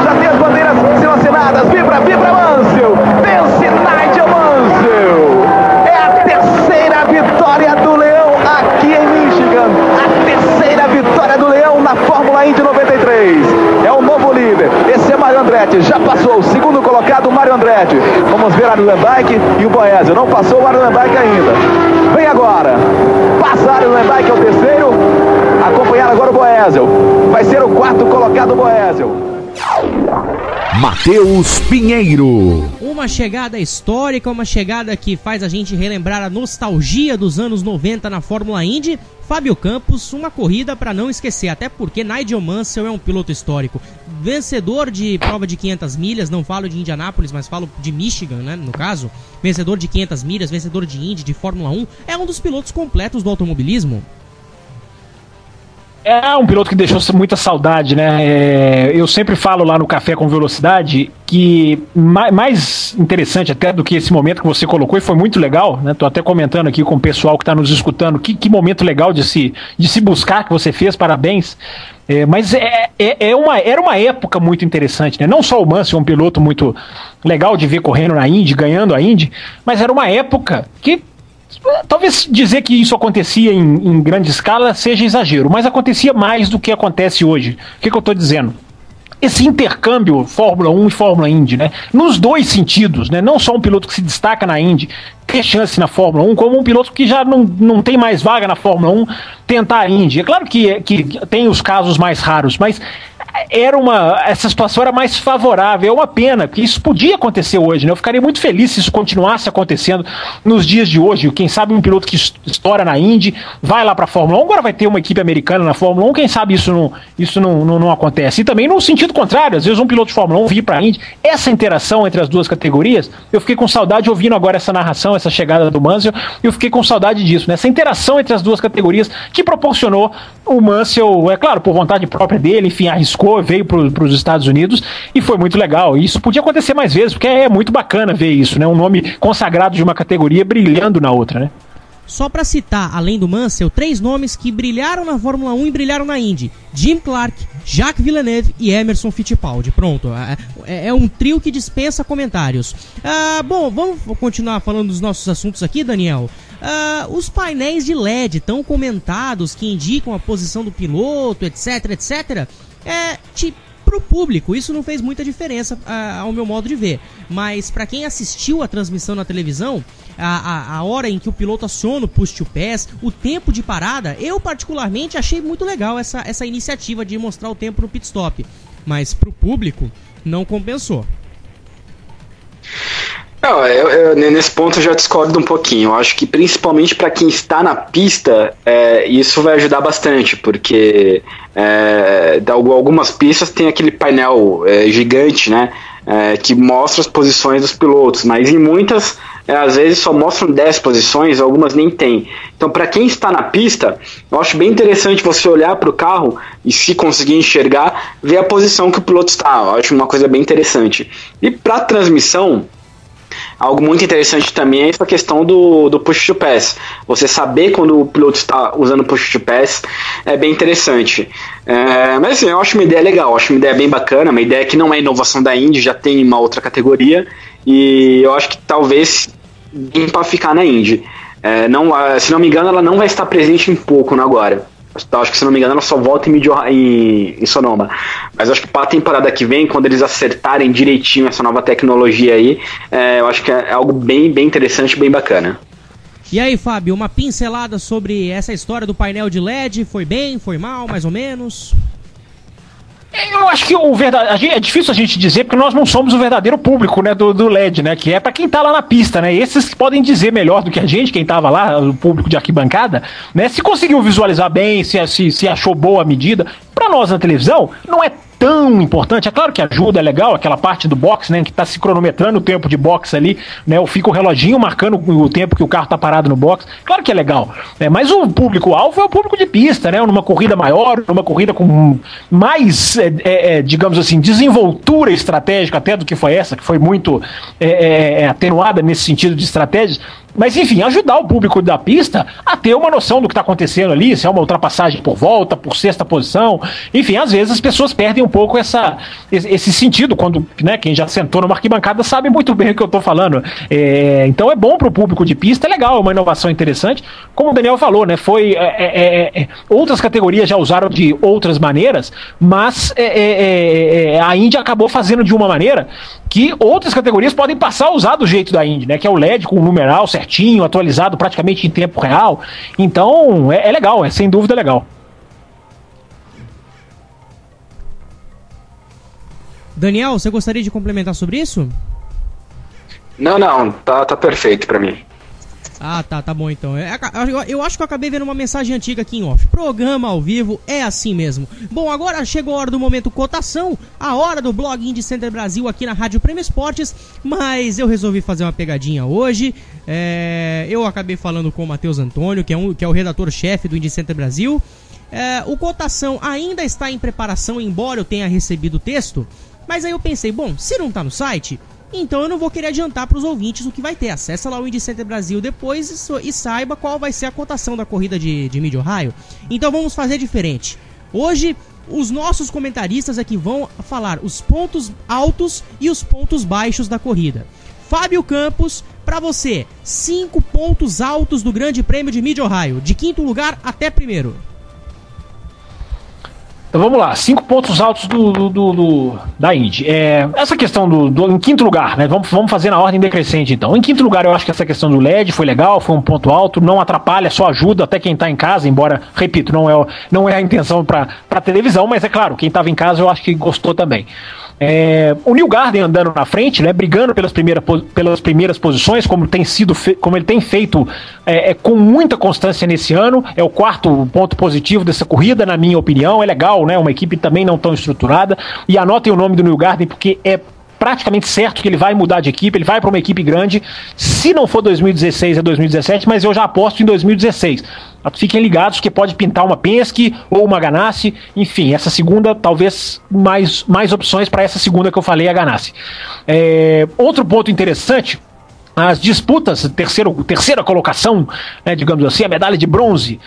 S2: Já tem as bandeiras sendo assinadas. Vibra, vibra Mansell. Vence Nigel Mansell. É a terceira vitória do leão aqui em Michigan. A terceira vitória do leão na Fórmula Indy 93. É o novo líder. Esse é Mário Andretti. Já passou o segundo colocado, Mário Andretti. Vamos ver a Luenbike e o Boesel. Não passou o Luenbike ainda. Vem agora. Passa a Luenbike, é o terceiro. Acompanhar agora o Boesel. Vai ser o 4º colocado, o Boesel.
S10: Matheus Pinheiro.
S3: Uma chegada histórica, uma chegada que faz a gente relembrar a nostalgia dos anos 90 na Fórmula Indy. Fábio Campos, uma corrida para não esquecer, até porque Nigel Mansell é um piloto histórico. Vencedor de prova de 500 milhas, não falo de Indianápolis, mas falo de Michigan, né, no caso. Vencedor de 500 milhas, vencedor de Indy, de Fórmula 1. É um dos pilotos completos do automobilismo.
S4: É um piloto que deixou muita saudade, né? Eu sempre falo lá no Café com Velocidade que mais interessante até do que esse momento que você colocou, e foi muito legal, né? Tô até comentando aqui com o pessoal que está nos escutando, que momento legal de se buscar que você fez, parabéns. Mas era uma época muito interessante, né? Não só o Mansell, um piloto muito legal de ver correndo na Indy, ganhando a Indy, mas era uma época que talvez dizer que isso acontecia em grande escala seja exagero, mas acontecia mais do que acontece hoje. O que eu estou dizendo? Esse intercâmbio Fórmula 1 e Fórmula Indy, né? Nos dois sentidos, né? Não só um piloto que se destaca na Indy ter chance na Fórmula 1, como um piloto que já não tem mais vaga na Fórmula 1 tentar a Indy. É claro que tem os casos mais raros, mas essa situação era mais favorável. É uma pena, porque isso podia acontecer hoje, né? Eu ficaria muito feliz se isso continuasse acontecendo nos dias de hoje. Quem sabe um piloto que estoura na Indy vai lá para a Fórmula 1, agora vai ter uma equipe americana na Fórmula 1, quem sabe isso não acontece. E também no sentido contrário, às vezes um piloto de Fórmula 1 vir para a Indy. Essa interação entre as duas categorias, eu fiquei com saudade ouvindo agora essa narração, essa chegada do Mansell, eu fiquei com saudade disso, né? Essa interação entre as duas categorias que proporcionou o Mansell, é claro, por vontade própria dele, enfim, arriscou, veio para os Estados Unidos e foi muito legal. E isso podia acontecer mais vezes, porque é muito bacana ver isso, né? Um nome consagrado de uma categoria brilhando na outra, né?
S3: Só para citar, além do Mansell, 3 nomes que brilharam na Fórmula 1 e brilharam na Indy: Jim Clark, Jacques Villeneuve e Emerson Fittipaldi. Pronto, é um trio que dispensa comentários. Bom, vamos continuar falando dos nossos assuntos aqui, Daniel. Os painéis de LED tão comentados que indicam a posição do piloto, etc, etc. Pro público isso não fez muita diferença ao meu modo de ver, mas para quem assistiu a transmissão na televisão, a hora em que o piloto aciona o push to pass, o tempo de parada, eu particularmente achei muito legal essa iniciativa de mostrar o tempo no pit stop, mas pro público não compensou.
S5: Não, nesse ponto eu já discordo um pouquinho. Eu acho que principalmente para quem está na pista, isso vai ajudar bastante, porque algumas pistas tem aquele painel gigante, né, que mostra as posições dos pilotos, mas em muitas às vezes só mostram 10 posições, algumas nem tem. Então, para quem está na pista, eu acho bem interessante você olhar para o carro e, se conseguir enxergar, ver a posição que o piloto está. Eu acho uma coisa bem interessante. E para a transmissão, algo muito interessante também é essa questão do push to pass. Você saber quando o piloto está usando push to pass é bem interessante. Mas assim, eu acho uma ideia legal, eu acho uma ideia bem bacana, uma ideia que não é inovação da Indy, já tem uma outra categoria, e eu acho que talvez vem para ficar na Indy. Se não me engano, ela não vai estar presente em pouco agora. Acho que, se não me engano, ela só volta em Sonoma. Mas acho que para a temporada que vem, quando eles acertarem direitinho essa nova tecnologia aí, eu acho que é algo bem, bem interessante, bem bacana.
S3: E aí, Fábio, uma pincelada sobre essa história do painel de LED? Foi bem, foi mal, mais ou menos?
S4: Eu acho que é difícil a gente dizer, porque nós não somos o verdadeiro público, né, do LED, né, que é para quem tá lá na pista, né, esses podem dizer melhor do que a gente, quem tava lá, o público de arquibancada, né, se conseguiu visualizar bem, se achou boa a medida. Para nós na televisão, não é tão importante, é claro que ajuda, é legal, aquela parte do box, né, que tá se cronometrando o tempo de box ali, né, fica o reloginho marcando o tempo que o carro tá parado no box, claro que é legal, né, mas o público-alvo é o público de pista, né, numa corrida maior, numa corrida com mais, digamos assim, desenvoltura estratégica até do que foi essa, que foi muito atenuada nesse sentido de estratégias. Mas, enfim, ajudar o público da pista a ter uma noção do que está acontecendo ali, se é uma ultrapassagem por volta, por sexta posição. Enfim, às vezes as pessoas perdem um pouco esse sentido, quando, né, quem já sentou numa arquibancada sabe muito bem o que eu estou falando. Então é bom para o público de pista, é legal, é uma inovação interessante. Como o Daniel falou, né, outras categorias já usaram de outras maneiras, mas a Indy acabou fazendo de uma maneira que outras categorias podem passar a usar do jeito da Indy, né, que é o LED com o numeral certinho, atualizado praticamente em tempo real. Então é legal, sem dúvida legal.
S3: Daniel, você gostaria de complementar sobre isso?
S5: Não, tá perfeito pra mim.
S3: Ah, tá bom então. Eu acho que eu acabei vendo uma mensagem antiga aqui em off. Programa ao vivo é assim mesmo. Bom, agora chegou a hora do momento cotação, a hora do blog Indy Center Brasil aqui na Rádio Prêmio Esportes, mas eu resolvi fazer uma pegadinha hoje. Eu acabei falando com o Matheus Antônio, que é o redator-chefe do Indy Center Brasil. O cotação ainda está em preparação, embora eu tenha recebido o texto, mas aí eu pensei, bom, se não tá no site, então eu não vou querer adiantar para os ouvintes o que vai ter. Acessa lá o Indy Center Brasil depois e saiba qual vai ser a cotação da corrida de Mid-Ohio. Então vamos fazer diferente. Hoje, os nossos comentaristas aqui vão falar os pontos altos e os pontos baixos da corrida. Fábio Campos, para você, 5 pontos altos do Grande Prêmio de Mid-Ohio, de 5º lugar até 1º.
S4: Então vamos lá, 5 pontos altos da Indy. Essa questão em 5º lugar, né? Vamos fazer na ordem decrescente então. Em 5º lugar, eu acho que essa questão do LED foi legal, foi um ponto alto, não atrapalha, só ajuda até quem está em casa, embora, repito, não é a intenção para televisão, mas é claro, quem estava em casa eu acho que gostou também. O Newgarden andando na frente, né, brigando pelas primeiras posições, como ele tem feito com muita constância nesse ano. É o 4º ponto positivo dessa corrida, na minha opinião. É legal, né, uma equipe também não tão estruturada. E anotem o nome do Newgarden, porque é praticamente certo que ele vai mudar de equipe, ele vai para uma equipe grande, se não for 2016 é 2017, mas eu já aposto em 2016. Fiquem ligados que pode pintar uma Penske ou uma Ganassi, enfim, essa segunda, talvez mais opções para essa segunda que eu falei, a Ganassi. Outro ponto interessante, as disputas, terceira colocação, né, digamos assim, a medalha de bronze,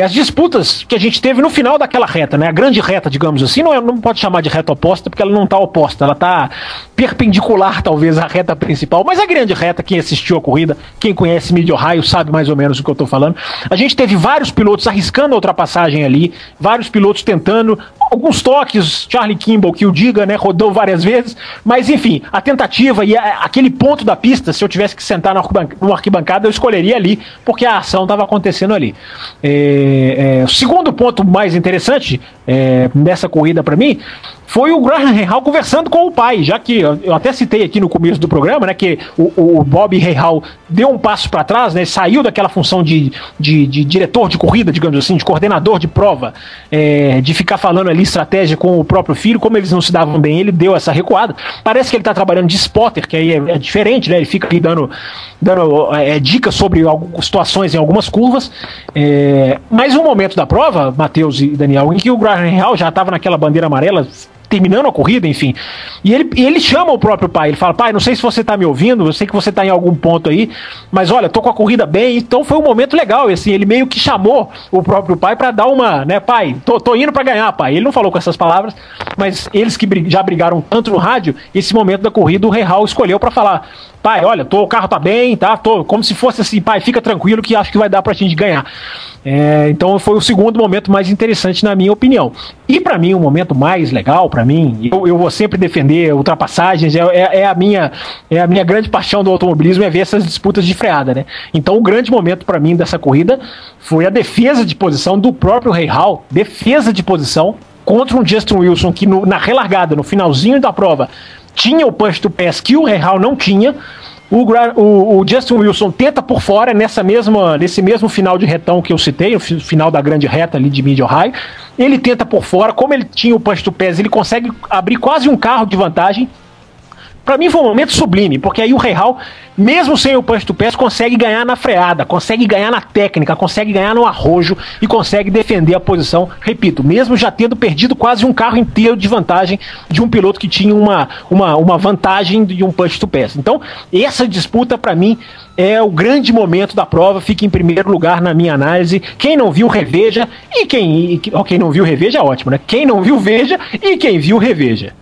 S4: as disputas que a gente teve no final daquela reta, né, a grande reta, digamos assim, não pode chamar de reta oposta, porque ela não está oposta, ela está perpendicular, talvez, à reta principal, mas a grande reta, quem assistiu a corrida, quem conhece Mid-Ohio, sabe mais ou menos o que eu estou falando. A gente teve vários pilotos arriscando a ultrapassagem ali, vários pilotos tentando, alguns toques, Charlie Kimball, que o diga, né, rodou várias vezes, mas enfim, a tentativa e aquele ponto da pista, se eu tivesse que sentar numa arquibancada, eu escolheria ali, porque a ação estava acontecendo ali. O segundo ponto mais interessante nessa corrida para mim foi o Graham Rahal conversando com o pai, já que eu até citei aqui no começo do programa, né, que o Bob Rahal deu um passo para trás, né, saiu daquela função de diretor de corrida, digamos assim, de coordenador de prova, de ficar falando ali estratégia com o próprio filho, como eles não se davam bem, ele deu essa recuada. Parece que ele tá trabalhando de spotter, que aí é diferente, né, ele fica ali dando dicas sobre situações em algumas curvas, mas um momento da prova, Matheus e Daniel, em que o Graham Rahal já estava naquela bandeira amarela, terminando a corrida, enfim, e ele chama o próprio pai, ele fala: pai, não sei se você tá me ouvindo, eu sei que você tá em algum ponto aí, mas olha, tô com a corrida bem. Então foi um momento legal, e assim, ele meio que chamou o próprio pai pra dar uma, né, pai, tô indo pra ganhar, pai. Ele não falou com essas palavras, mas eles que já brigaram tanto no rádio, esse momento da corrida o Rahal escolheu pra falar: pai, olha, o carro tá bem, tá? Tô como se fosse assim, pai, fica tranquilo que acho que vai dar pra gente ganhar. Então foi o segundo momento mais interessante na minha opinião. E pra mim o momento mais legal, pra mim, eu vou sempre defender ultrapassagens, é a minha grande paixão do automobilismo, é ver essas disputas de freada, né? Então o grande momento pra mim dessa corrida foi a defesa de posição do próprio Rahal, defesa de posição contra um Justin Wilson que na relargada, no finalzinho da prova, tinha o punch to pass que o Rahal não tinha. O Justin Wilson tenta por fora nesse mesmo final de retão que eu citei, o final da grande reta ali de Mid-Ohio. Ele tenta por fora, como ele tinha o punch to pass, ele consegue abrir quase um carro de vantagem. Pra mim foi um momento sublime, porque aí o Rahal, mesmo sem o punch to pass, consegue ganhar na freada, consegue ganhar na técnica, consegue ganhar no arrojo e consegue defender a posição, repito, mesmo já tendo perdido quase um carro inteiro de vantagem de um piloto que tinha uma vantagem de um punch to pass. Então, essa disputa pra mim é o grande momento da prova, fica em primeiro lugar na minha análise. Quem não viu, reveja, e quem não viu, reveja é ótimo, né? Quem não viu, veja, e quem viu, reveja.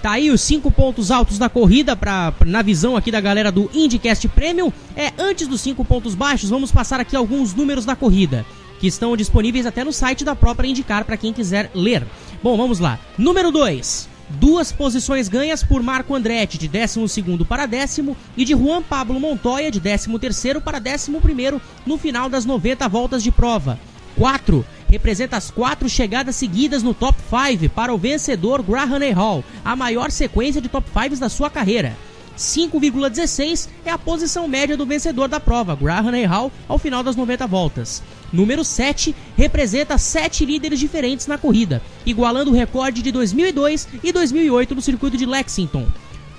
S3: Tá aí os 5 pontos altos da corrida na visão aqui da galera do IndyCast Premium. Antes dos 5 pontos baixos, vamos passar aqui alguns números da corrida, que estão disponíveis até no site da própria IndyCar para quem quiser ler. Bom, vamos lá. Número 2. 2 posições ganhas por Marco Andretti, de 12º para 10º, e de Juan Pablo Montoya, de 13º para 11º, no final das 90 voltas de prova. 4. Representa as 4 chegadas seguidas no top 5 para o vencedor Graham Rahal, a maior sequência de top 5s da sua carreira. 5,16 é a posição média do vencedor da prova, Graham Rahal, ao final das 90 voltas. Número 7 representa 7 líderes diferentes na corrida, igualando o recorde de 2002 e 2008 no circuito de Lexington.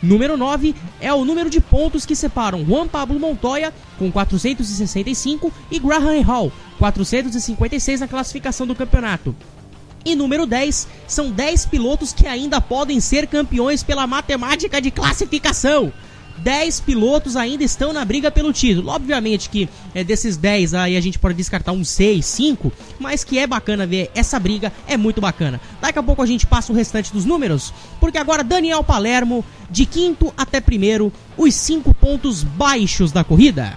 S3: Número 9 é o número de pontos que separam Juan Pablo Montoya, com 465, e Graham Rahal, 456 na classificação do campeonato. E número 10 são 10 pilotos que ainda podem ser campeões pela matemática de classificação. 10 pilotos ainda estão na briga pelo título. Obviamente que desses 10 aí a gente pode descartar uns 6, 5, mas que é bacana ver essa briga, é muito bacana. Daqui a pouco a gente passa o restante dos números, porque agora Daniel Palermo, de 5º até 1º, os 5 pontos baixos da corrida.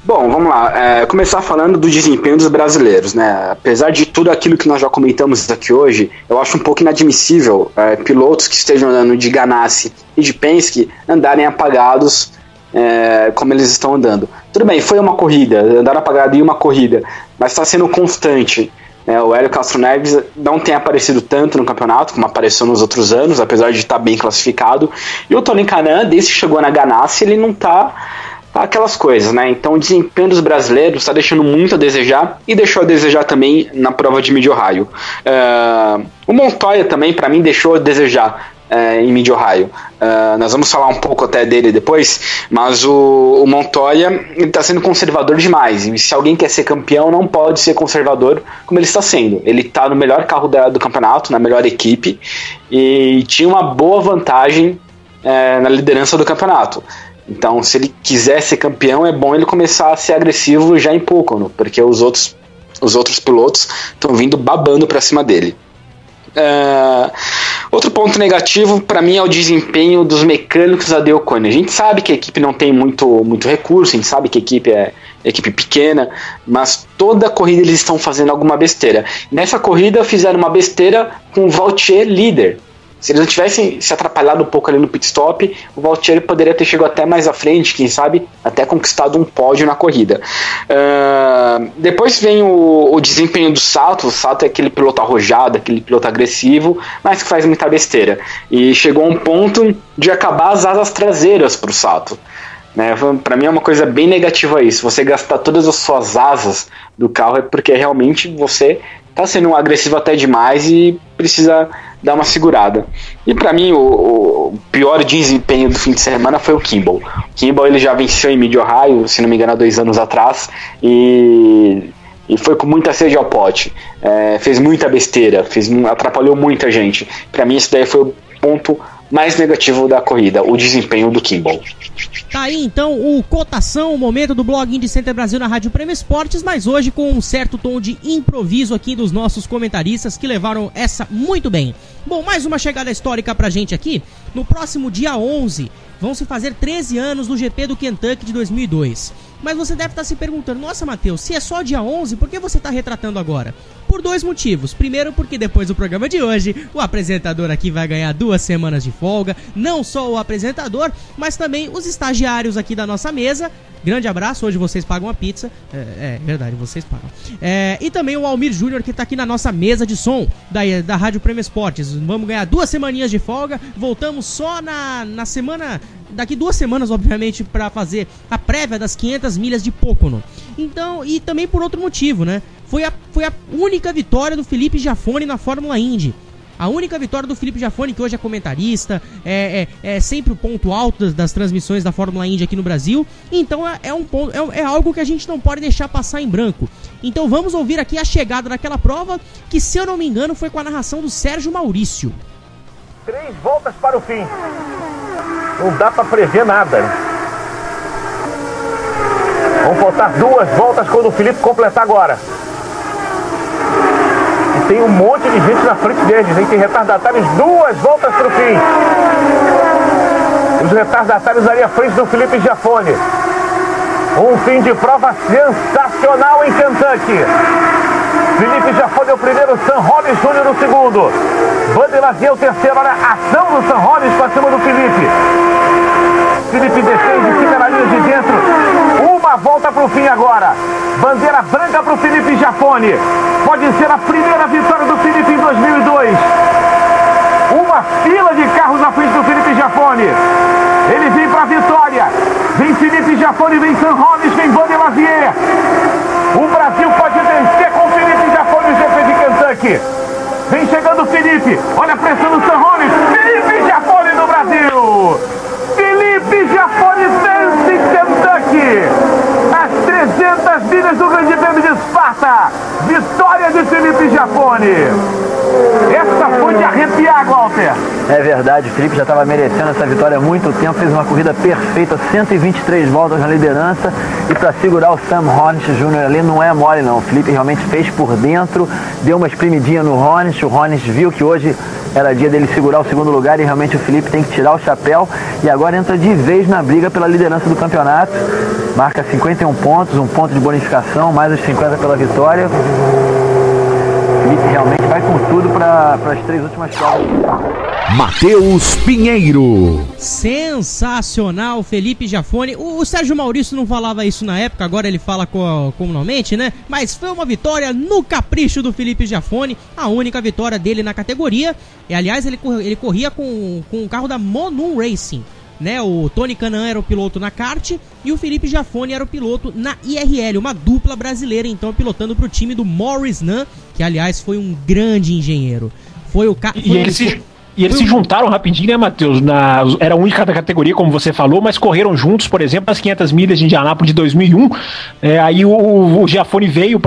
S5: Bom, vamos lá. Começar falando do desempenho dos brasileiros, né? Apesar de tudo aquilo que nós já comentamos aqui hoje, eu acho um pouco inadmissível pilotos que estejam andando de Ganassi e de Penske andarem apagados como eles estão andando. Tudo bem, foi uma corrida, andaram apagado em uma corrida, mas está sendo constante. O Hélio Castro Neves não tem aparecido tanto no campeonato como apareceu nos outros anos, apesar de estar bem classificado. E o Tony Kanaan, desde que chegou na Ganassi, ele não está aquelas coisas, né? Então o desempenho dos brasileiros está deixando muito a desejar, e deixou a desejar também na prova de Mid-Ohio. O Montoya também, para mim, deixou a desejar em Mid-Ohio. Nós vamos falar um pouco até dele depois, mas o Montoya está sendo conservador demais, e se alguém quer ser campeão não pode ser conservador como ele está sendo. Ele está no melhor carro do campeonato, na melhor equipe, e tinha uma boa vantagem na liderança do campeonato. Então, se ele quiser ser campeão, é bom ele começar a ser agressivo já em Pocono, porque os outros pilotos estão vindo babando para cima dele. Outro ponto negativo para mim é o desempenho dos mecânicos da Dale Coyne. A gente sabe que a equipe não tem muito recurso, a gente sabe que a equipe é equipe pequena, mas toda corrida eles estão fazendo alguma besteira. Nessa corrida fizeram uma besteira com o Vautier líder. Se eles não tivessem se atrapalhado um pouco ali no pit stop, o Valtieri poderia ter chegado até mais à frente, quem sabe até conquistado um pódio na corrida. Depois vem o desempenho do Sato. O Sato é aquele piloto arrojado, aquele piloto agressivo, mas que faz muita besteira. E chegou a um ponto de acabar as asas traseiras para o Sato. Né? Para mim é uma coisa bem negativa isso. Você gastar todas as suas asas do carro é porque realmente você está sendo agressivo até demais e precisa dar uma segurada. E para mim o pior desempenho do fim de semana foi o Kimball. O Kimball ele já venceu em Mid-Ohio, se não me engano, há 2 anos atrás, e foi com muita sede ao pote. Fez muita besteira, atrapalhou muita gente. Para mim isso daí foi o ponto mais negativo da corrida, o desempenho do Kimball.
S3: Tá aí então o Cotação, o momento do blog Indy Center Brasil na Rádio Prêmio Esportes, mas hoje com um certo tom de improviso aqui dos nossos comentaristas que levaram essa muito bem. Bom, mais uma chegada histórica pra gente aqui. No próximo dia 11 vão se fazer 13 anos do GP do Kentucky de 2002. Mas você deve estar se perguntando, nossa Matheus, se é só dia 11, por que você está retratando agora? Por 2 motivos. Primeiro, porque depois do programa de hoje, o apresentador aqui vai ganhar 2 semanas de folga. Não só o apresentador, mas também os estagiários aqui da nossa mesa. Grande abraço, hoje vocês pagam a pizza. É verdade, vocês pagam. E também o Almir Júnior, que está aqui na nossa mesa de som da Rádio Prêmio Esportes. Vamos ganhar 2 semaninhas de folga. Voltamos só na semana... Daqui 2 semanas, obviamente, para fazer a prévia das 500 milhas de Pocono. Então, e também por outro motivo, né? Foi a única vitória do Felipe Giafone na Fórmula Indy. A única vitória do Felipe Giafone, que hoje é comentarista, é sempre o ponto alto das transmissões da Fórmula Indy aqui no Brasil. Então é algo que a gente não pode deixar passar em branco. Então vamos ouvir aqui a chegada daquela prova, que se eu não me engano foi com a narração do Sérgio Maurício.
S9: 3 voltas para o fim. Não dá para prever nada. Vão faltar 2 voltas quando o Felipe completar agora. E tem um monte de gente na frente deles, hein? Tem retardatários 2 voltas para o fim. Os retardatários ali à frente do Felipe Giafone. Um fim de prova sensacional em Kentucky. Felipe Giafone é o primeiro, Sam Hollis Jr. o segundo. Bud Lazier o terceiro. Olha a ação do Sam Hollis para cima do Felipe. Felipe defende, fica na linha de dentro. 1 volta para o fim agora. Bandeira branca para o Felipe Giafone. Pode ser a primeira vitória do Felipe em 2002. Uma fila de carros na frente do Felipe Giafone. Ele vem para a vitória. Vem Felipe Giafone, vem Sam Hollis, vem Bud Lazier. O Brasil pode vencer com o Felipe Giafone no GP de Kentucky. Vem chegando o Felipe. Olha a pressão do Sam Hollis. Felipe Giafone no Brasil. Felipe Giafone vence Kentucky. As 300 milhas do Grande Prêmio de Esparta. Vitória de Felipe Giafone. Essa foi de arrepiar, Walter.
S11: É verdade, o Felipe já estava merecendo essa vitória há muito tempo, fez uma corrida perfeita, 123 voltas na liderança, e para segurar o Sam Hornish Jr. ali não é mole não. O Felipe realmente fez por dentro, deu uma espremidinha no Hornish, o Hornish viu que hoje era dia dele segurar o segundo lugar e realmente o Felipe tem que tirar o chapéu e agora entra de vez na briga pela liderança do campeonato, marca 51 pontos, 1 ponto de bonificação, mais os 50 pela vitória. Felipe realmente vai com tudo para as 3 últimas provas.
S10: Matheus Pinheiro.
S3: Sensacional, Felipe Giafone. O Sérgio Maurício não falava isso na época, agora ele fala comumente, né? Mas foi uma vitória no capricho do Felipe Giafone, a única vitória dele na categoria. E aliás, ele corria com o carro da Monum Racing, né? O Tony Kanaan era o piloto na kart e o Felipe Giafone era o piloto na IRL, uma dupla brasileira, então, pilotando para o time do Morris Nunn, que aliás foi um grande engenheiro. Foi o cara.
S4: E eles se juntaram rapidinho, né, Matheus? Era a única da categoria, como você falou, mas correram juntos, por exemplo, as 500 milhas de Indianápolis de 2001. Aí o Giafone veio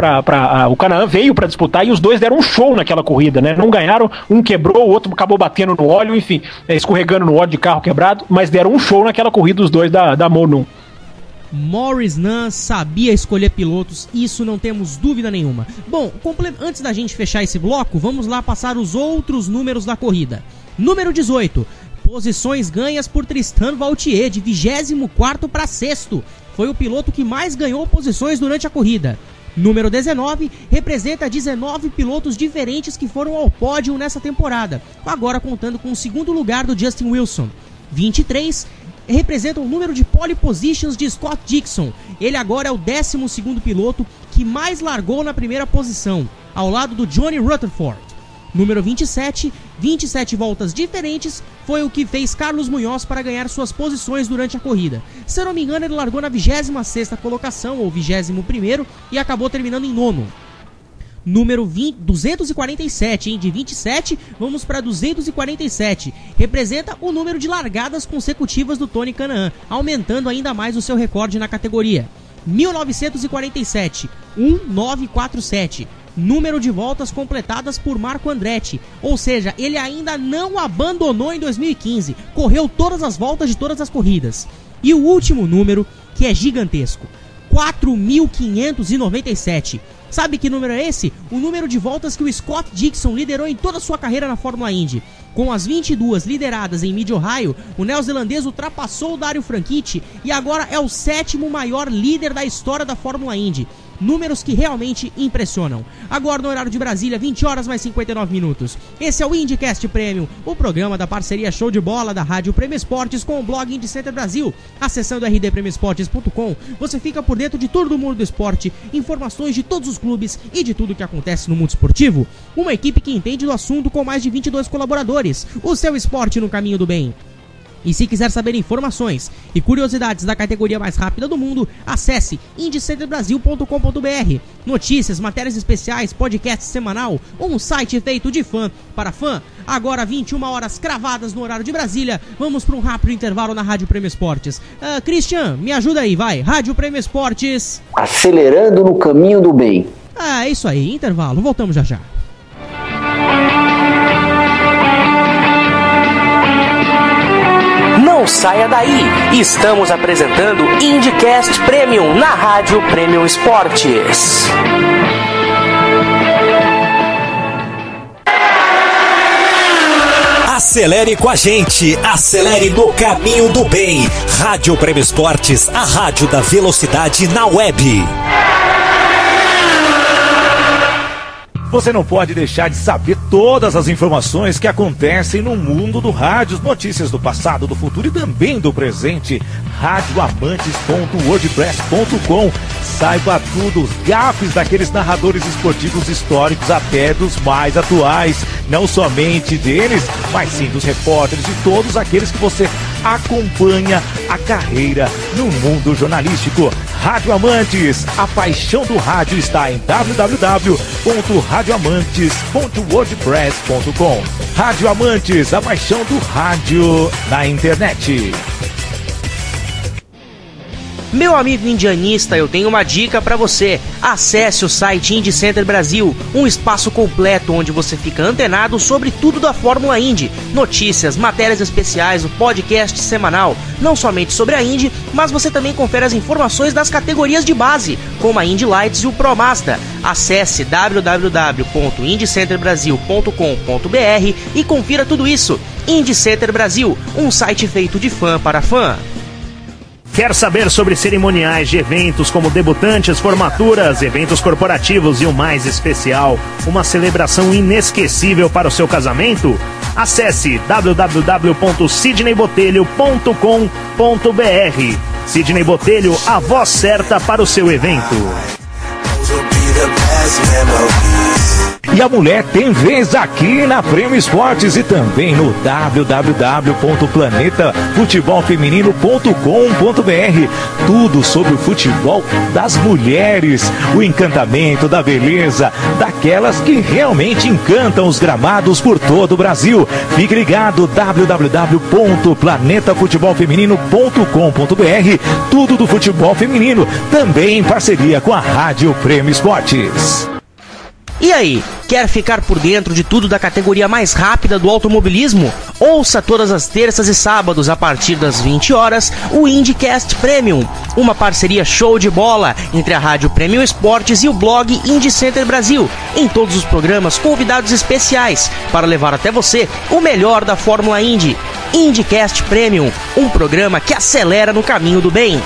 S4: o Kanaan veio para disputar e os dois deram um show naquela corrida, né? Não ganharam, um quebrou, o outro acabou batendo no óleo, enfim, escorregando no óleo de carro quebrado, mas deram um show naquela corrida os dois da Monum.
S3: Morris Nunn sabia escolher pilotos, isso não temos dúvida nenhuma. Bom, antes da gente fechar esse bloco, vamos lá passar os outros números da corrida. Número 18, posições ganhas por Tristan Vautier, de 24º para 6º. Foi o piloto que mais ganhou posições durante a corrida. Número 19 representa 19 pilotos diferentes que foram ao pódio nessa temporada, agora contando com o segundo lugar do Justin Wilson. 23 representa o número de pole positions de Scott Dixon. Ele agora é o 12º piloto que mais largou na primeira posição, ao lado do Johnny Rutherford. Número 27, 27 voltas diferentes, foi o que fez Carlos Munhoz para ganhar suas posições durante a corrida. Se eu não me engano, ele largou na 26ª colocação, ou 21º, e acabou terminando em 9º. Número 247, hein? De 27, vamos para 247. Representa o número de largadas consecutivas do Tony Kanaan, aumentando ainda mais o seu recorde na categoria. 1947, 1947. Número de voltas completadas por Marco Andretti, ou seja, ele ainda não abandonou em 2015, correu todas as voltas de todas as corridas. E o último número, que é gigantesco, 4.597. Sabe que número é esse? O número de voltas que o Scott Dixon liderou em toda a sua carreira na Fórmula Indy. Com as 22 lideradas em Mid-Ohio, o neozelandês ultrapassou o Dario Franchitti e agora é o 7º maior líder da história da Fórmula Indy. Números que realmente impressionam. Agora no horário de Brasília, 20 horas mais 59 minutos. Esse é o IndyCast Premium, o programa da parceria show de bola da Rádio Prêmio Esportes com o blog Indy Center Brasil. Acessando rdpremioesportes.com, você fica por dentro de todo o mundo do esporte, informações de todos os clubes e de tudo que acontece no mundo esportivo. Uma equipe que entende do assunto com mais de 22 colaboradores. O seu esporte no caminho do bem. E se quiser saber informações e curiosidades da categoria mais rápida do mundo, acesse indycenterbrasil.com.br. Notícias, matérias especiais, podcast semanal, um site feito de fã para fã. Agora 21 horas cravadas no horário de Brasília. Vamos para um rápido intervalo na Rádio Prêmio Esportes. Christian, me ajuda aí, vai. Rádio Prêmio Esportes.
S12: Acelerando no caminho do bem.
S3: É isso aí, intervalo. Voltamos já já.
S7: Não saia daí, estamos apresentando IndyCast Premium na Rádio Premium Esportes.
S1: Acelere com a gente, acelere no caminho do bem. Rádio Prêmio Esportes, a rádio da velocidade na web.
S8: Você não pode deixar de saber todas as informações que acontecem no mundo do rádio, notícias do passado, do futuro e também do presente. radioamantes.wordpress.com. Saiba tudo, os gafes daqueles narradores esportivos históricos até dos mais atuais. Não somente deles, mas sim dos repórteres e todos aqueles que você acompanha a carreira no mundo jornalístico. Rádio Amantes, a paixão do rádio está em www.radioamantes.wordpress.com. Rádio Amantes, a paixão do rádio na internet.
S3: Meu amigo indianista, eu tenho uma dica para você. Acesse o site Indy Center Brasil, um espaço completo onde você fica antenado sobre tudo da Fórmula Indy. Notícias, matérias especiais, o podcast semanal, não somente sobre a Indy, mas você também confere as informações das categorias de base, como a Indy Lights e o Pro Mazda. Acesse www.indycenterbrasil.com.br e confira tudo isso. Indy Center Brasil, um site feito de fã para fã.
S9: Quer saber sobre cerimoniais de eventos como debutantes, formaturas, eventos corporativos e o mais especial, uma celebração inesquecível para o seu casamento? Acesse www.sidneybotelho.com.br. Sidney Botelho, a voz certa para o seu evento.
S8: E a mulher tem vez aqui na Prêmio Esportes e também no www.planetafutebolfeminino.com.br. Tudo sobre o futebol das mulheres, o encantamento da beleza, daquelas que realmente encantam os gramados por todo o Brasil. Fique ligado, www.planetafutebolfeminino.com.br. Tudo do futebol feminino, também em parceria com a Rádio Prêmio Esportes.
S3: E aí, quer ficar por dentro de tudo da categoria mais rápida do automobilismo? Ouça todas as terças e sábados a partir das 20 horas o IndyCast Premium, uma parceria show de bola entre a Rádio Premium Esportes e o blog Indy Center Brasil. Em todos os programas, convidados especiais para levar até você o melhor da Fórmula Indy. IndyCast Premium, um programa que acelera no caminho do bem.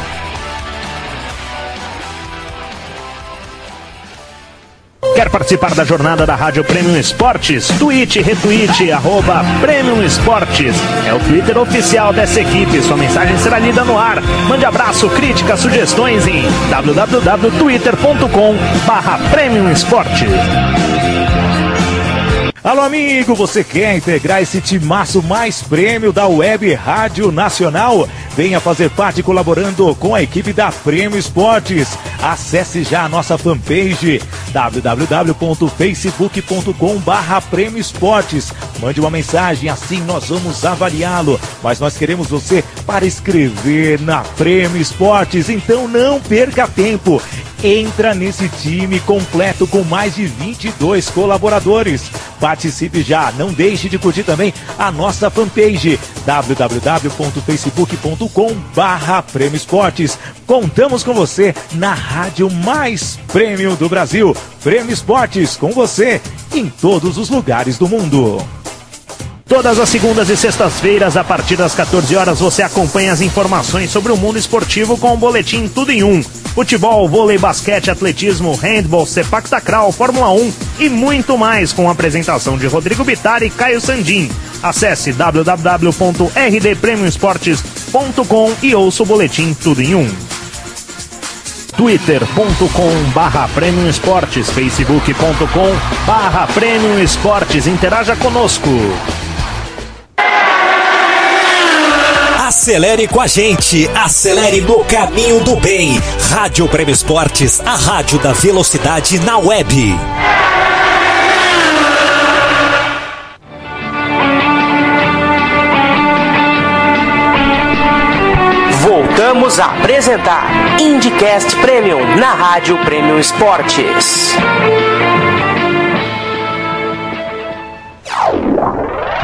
S9: Quer participar da jornada da Rádio Premium Esportes? Tweet, retweet, @Premium Esportes. É o Twitter oficial dessa equipe. Sua mensagem será lida no ar. Mande abraço, críticas, sugestões em www.twitter.com/Premium Esportes.
S8: Alô, amigo, você quer integrar esse timaço mais prêmio da Web Rádio Nacional? Venha fazer parte colaborando com a equipe da Premium Esportes. Acesse já a nossa fanpage www.facebook.com/Premium Esportes. Mande uma mensagem, assim nós vamos avaliá-lo. Mas nós queremos você para escrever na Premium Esportes, então não perca tempo. Entra nesse time completo com mais de 22 colaboradores. Participe já, não deixe de curtir também a nossa fanpage www.facebook.com/Premium Esportes. Contamos com você na rádio mais premium do Brasil. Premium Esportes, com você em todos os lugares do mundo.
S9: Todas as segundas e sextas-feiras, a partir das 14 horas, você acompanha as informações sobre o mundo esportivo com o boletim Tudo em Um. Futebol, vôlei, basquete, atletismo, handball, sepak takraw, Fórmula 1 e muito mais, com a apresentação de Rodrigo Bittar e Caio Sandin. Acesse www.rdpremioesportes.com e ouça o boletim Tudo em Um. twitter.com/Premium Esportes, facebook.com/Premium Esportes. Interaja conosco.
S1: Acelere com a gente, acelere no caminho do bem. Rádio Premium Esportes, a rádio da velocidade na web.
S7: Voltamos a apresentar IndyCast Premium na Rádio Premium Esportes.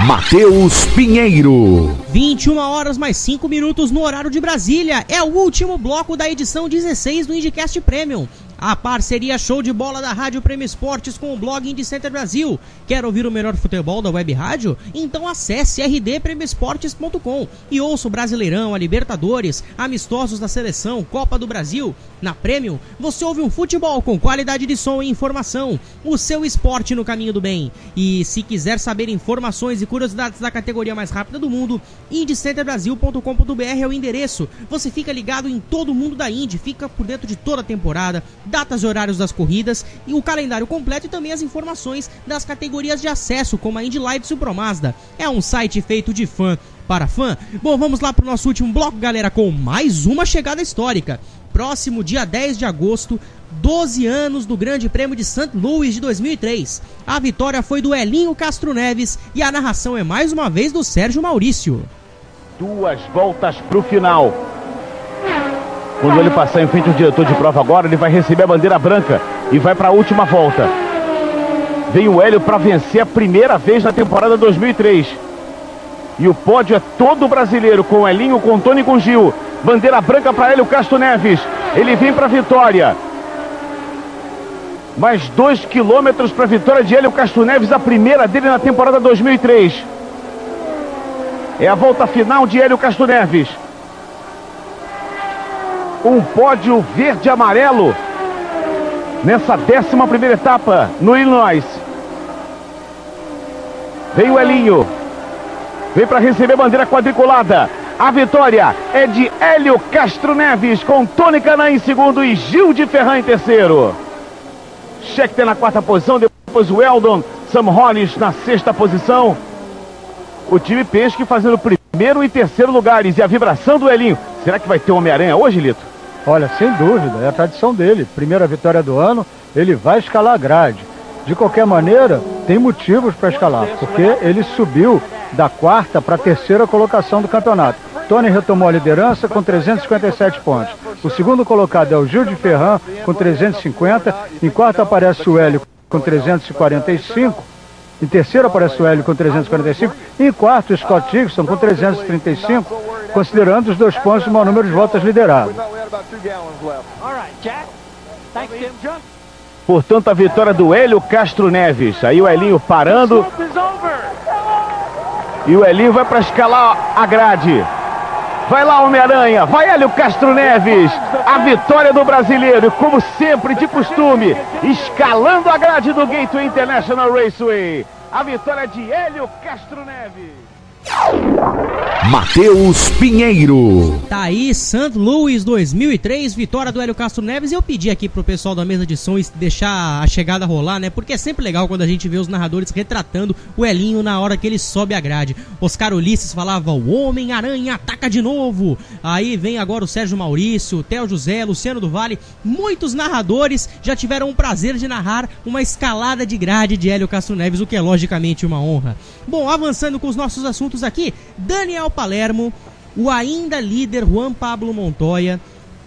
S10: Matheus Pinheiro.
S3: 21 horas mais 5 minutos no horário de Brasília. É o último bloco da edição 16 do IndyCast Premium. A parceria show de bola da Rádio Premium Esportes com o blog Indy Center Brasil. Quer ouvir o melhor futebol da web rádio? Então acesse rdpremioesportes.com e ouça o Brasileirão, a Libertadores, amistosos da seleção, Copa do Brasil. Na Premium, você ouve um futebol com qualidade de som e informação. O seu esporte no caminho do bem. E se quiser saber informações e curiosidades da categoria mais rápida do mundo, indycenterbrasil.com.br é o endereço. Você fica ligado em todo o mundo da Indy, fica por dentro de toda a temporada, datas e horários das corridas e o calendário completo e também as informações das categorias de acesso, como a Indy Lights e o Pro Mazda. É um site feito de fã para fã. Bom, vamos lá para o nosso último bloco, galera, com mais uma chegada histórica. Próximo dia 10 de agosto, 12 anos do Grande Prêmio de St. Louis de 2003. A vitória foi do Elinho Castro Neves e a narração é mais uma vez do Sérgio Maurício.
S13: 2 voltas para o final. Quando ele passar em frente ao diretor de prova agora, ele vai receber a bandeira branca e vai para a última volta. Vem o Hélio para vencer a primeira vez na temporada 2003. E o pódio é todo brasileiro, com o Elinho, com o Tony e com o Gil. Bandeira branca para Hélio Castro Neves. Ele vem para a vitória. Mais 2 quilômetros para a vitória de Hélio Castro Neves, a primeira dele na temporada 2003. É a volta final de Hélio Castro Neves. Um pódio verde e amarelo nessa 11ª etapa no Illinois. Vem o Elinho. Vem para receber a bandeira quadriculada. A vitória é de Hélio Castro Neves, com Tony Kanaan em segundo e Gil de Ferran em terceiro. Scheckter na 4ª posição, depois o Eldon, Sam Hollis na 6ª posição. O time Penske fazendo primeiro e terceiro lugares. E a vibração do Elinho. Será que vai ter o Homem-Aranha hoje, Lito?
S14: Olha, sem dúvida, é a tradição dele. Primeira vitória do ano, ele vai escalar a grade. De qualquer maneira, tem motivos para escalar, porque ele subiu da 4ª para a 3ª colocação do campeonato. Tony retomou a liderança com 357 pontos. O segundo colocado é o Gil de Ferran com 350. Em quarto aparece o Hélio com 345. Em terceiro aparece o Hélio com 345. E em quarto o Scott Dixon com 335, considerando os 2 pontos do maior número de voltas liderado.
S13: Portanto, a vitória do Hélio Castro Neves. Aí o Elinho parando. E o Elinho vai para escalar a grade. Vai lá, Homem-Aranha, vai Hélio Castro Neves, a vitória do brasileiro, como sempre de costume, escalando a grade do Gateway International Raceway, a vitória de Hélio Castro Neves.
S10: Matheus Pinheiro.
S3: Tá aí, St. Louis 2003, vitória do Hélio Castro Neves. E eu pedi aqui pro pessoal da mesa de som deixar a chegada rolar, né? Porque é sempre legal quando a gente vê os narradores retratando o Elinho na hora que ele sobe a grade. Oscar Ulisses falava, o Homem-Aranha ataca de novo. Aí vem agora o Sérgio Maurício, Theo José, Luciano do Vale. Muitos narradores já tiveram o prazer de narrar uma escalada de grade de Hélio Castro Neves, o que é logicamente uma honra. Bom, avançando com os nossos assuntos aqui, Daniel Palermo, o ainda líder Juan Pablo Montoya,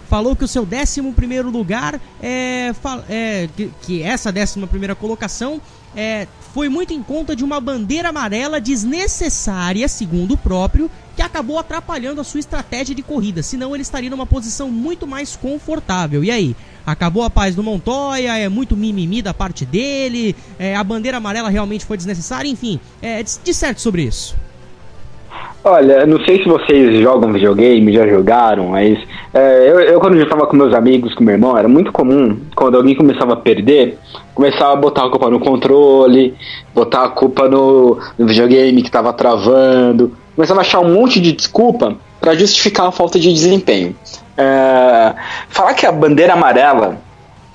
S3: falou que o seu 11º lugar que essa 11ª colocação foi muito em conta de uma bandeira amarela desnecessária, segundo o próprio, que acabou atrapalhando a sua estratégia de corrida, senão ele estaria numa posição muito mais confortável. E aí? Acabou a paz do Montoya, é muito mimimi da parte dele, a bandeira amarela realmente foi desnecessária, enfim, disserte sobre isso.
S5: Olha, não sei se vocês jogam videogame, já jogaram, mas eu quando eu estava com meus amigos, com meu irmão, era muito comum, quando alguém começava a perder, começava a botar a culpa no controle, botar a culpa no videogame que estava travando, começava a achar um monte de desculpa para justificar a falta de desempenho. Falar que a bandeira amarela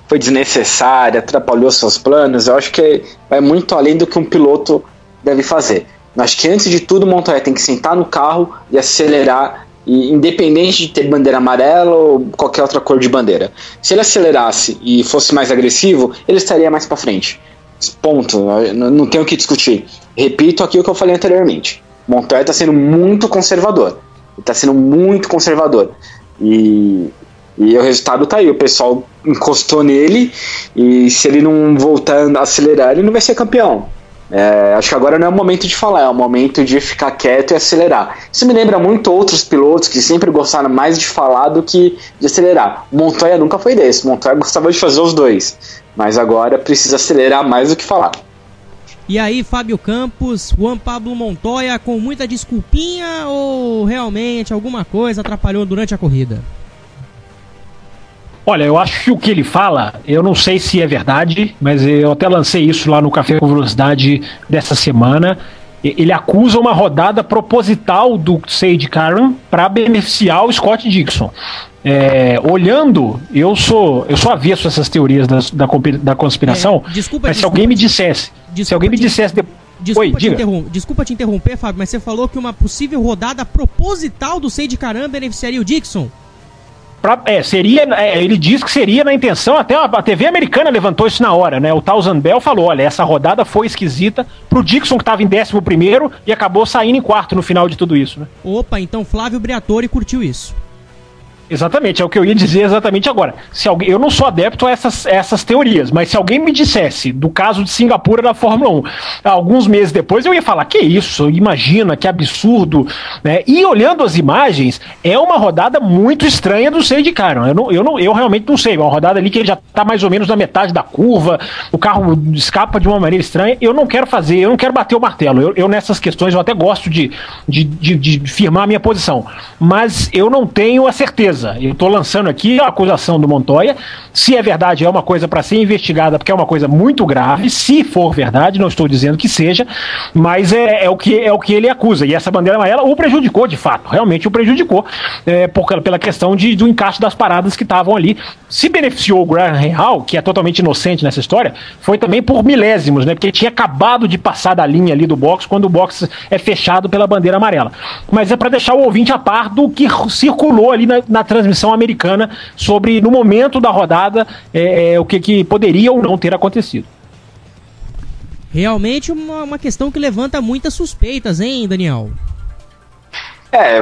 S5: foi desnecessária, atrapalhou seus planos, eu acho que vai muito além do que um piloto deve fazer. Acho que antes de tudo o Montoya tem que sentar no carro e acelerar, independente de ter bandeira amarela ou qualquer outra cor de bandeira. Se ele acelerasse e fosse mais agressivo, ele estaria mais para frente. Ponto, não tenho o que discutir. Repito aqui o que eu falei anteriormente. O Montoya está sendo muito conservador. Ele está sendo muito conservador. E o resultado tá aí, o pessoal encostou nele e se ele não voltar a acelerar, ele não vai ser campeão. Acho que agora não é o momento de falar, é o momento de ficar quieto e acelerar. Isso me lembra muito outros pilotos que sempre gostaram mais de falar do que de acelerar. O Montoya nunca foi desse, o Montoya gostava de fazer os dois, mas agora precisa acelerar mais do que falar.
S3: E aí, Fábio Campos, Juan Pablo Montoya com muita desculpinha ou realmente alguma coisa atrapalhou durante a corrida?
S4: Olha, eu acho que o que ele fala, eu não sei se é verdade, mas eu até lancei isso lá no Café com Velocidade dessa semana. Ele acusa uma rodada proposital do Sade Karan para beneficiar o Scott Dixon. Olhando, eu sou avesso a essas teorias da conspiração, mas se alguém me dissesse...
S3: Desculpa te interromper, Fábio, mas você falou que uma possível rodada proposital do Sade Karan beneficiaria o Dixon?
S4: Ele diz que seria na intenção, até a TV americana levantou isso na hora, né? O Townsend Bell falou, olha, essa rodada foi esquisita pro Dixon que estava em 11º e acabou saindo em 4º no final de tudo isso, né?
S3: Opa, então Flávio Briatore curtiu isso.
S4: Exatamente, é o que eu ia dizer exatamente agora. Eu não sou adepto a essas teorias, mas se alguém me dissesse do caso de Singapura da Fórmula 1, alguns meses depois eu ia falar, que isso, imagina, que absurdo, né? E olhando as imagens, é uma rodada muito estranha do Sade Karan. Eu realmente não sei, é uma rodada ali que ele já está mais ou menos na metade da curva, o carro escapa de uma maneira estranha. Eu não quero bater o martelo. Eu nessas questões eu até gosto de firmar a minha posição, mas eu não tenho a certeza. Eu estou lançando aqui a acusação do Montoya. Se é verdade, é uma coisa para ser investigada, porque é uma coisa muito grave. Se for verdade, não estou dizendo que seja, mas é o que ele acusa. E essa bandeira amarela o prejudicou, de fato. Realmente o prejudicou, pela questão do encaixe das paradas que estavam ali. Se beneficiou o Graham Hall, que é totalmente inocente nessa história, foi também por milésimos, né? Porque ele tinha acabado de passar da linha ali do box, quando o box é fechado pela bandeira amarela. Mas é para deixar o ouvinte a par do que circulou ali na transmissão americana sobre, no momento da rodada, o que poderia ou não ter acontecido.
S3: Realmente uma questão que levanta muitas suspeitas, hein, Daniel?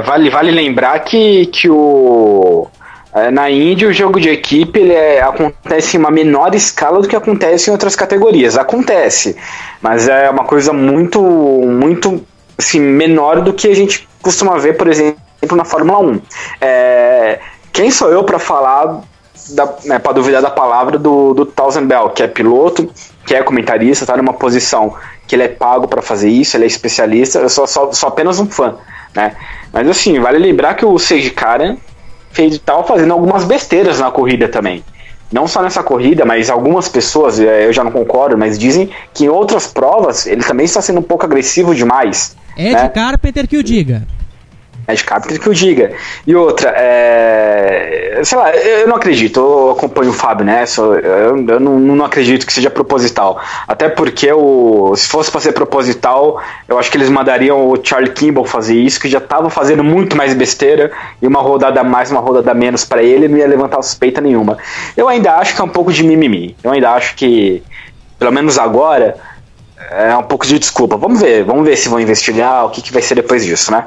S5: Vale lembrar que na Indy o jogo de equipe acontece em uma menor escala do que acontece em outras categorias. Acontece, mas é uma coisa muito, muito assim, menor do que a gente costuma ver, por exemplo, na Fórmula 1. Quem sou eu para falar, para duvidar da palavra do Townsend Bell, que é piloto, que é comentarista, está numa posição que ele é pago para fazer isso, ele é especialista. Eu sou apenas um fã né? Mas assim, vale lembrar que o Sage Karam estava fazendo algumas besteiras na corrida também. Não só nessa corrida, mas algumas pessoas, eu já não concordo, mas dizem que em outras provas ele também está sendo um pouco agressivo demais.
S3: Ed Carpenter que o diga.
S5: Ed Carpenter que o diga. E outra, sei lá, eu não acredito, eu acompanho o Fábio nessa, eu não acredito que seja proposital. Até porque se fosse para ser proposital, eu acho que eles mandariam o Charlie Kimball fazer isso, que já estava fazendo muito mais besteira, e uma rodada a mais, uma rodada a menos para ele, não ia levantar suspeita nenhuma. Eu ainda acho que é um pouco de mimimi. Eu ainda acho que, pelo menos agora, é um pouco de desculpa. Vamos ver se vão investigar o que vai ser depois disso, né?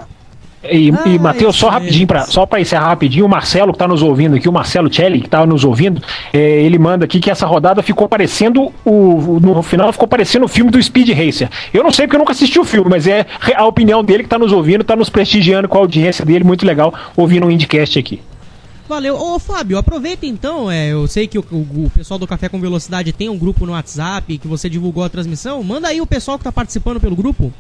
S4: E Matheus, só rapidinho, só para encerrar rapidinho, o Marcelo que tá nos ouvindo aqui, o Marcelo Celli que tá nos ouvindo, ele manda aqui que essa rodada ficou parecendo, no final ficou parecendo o filme do Speed Racer. Eu não sei porque eu nunca assisti o filme, mas é a opinião dele que tá nos ouvindo, tá nos prestigiando com a audiência dele, muito legal ouvindo um Indicast aqui.
S3: Valeu. Ô Fábio, aproveita então, eu sei que o pessoal do Café com Velocidade tem um grupo no WhatsApp, que você divulgou a transmissão, manda aí o pessoal que tá participando pelo grupo.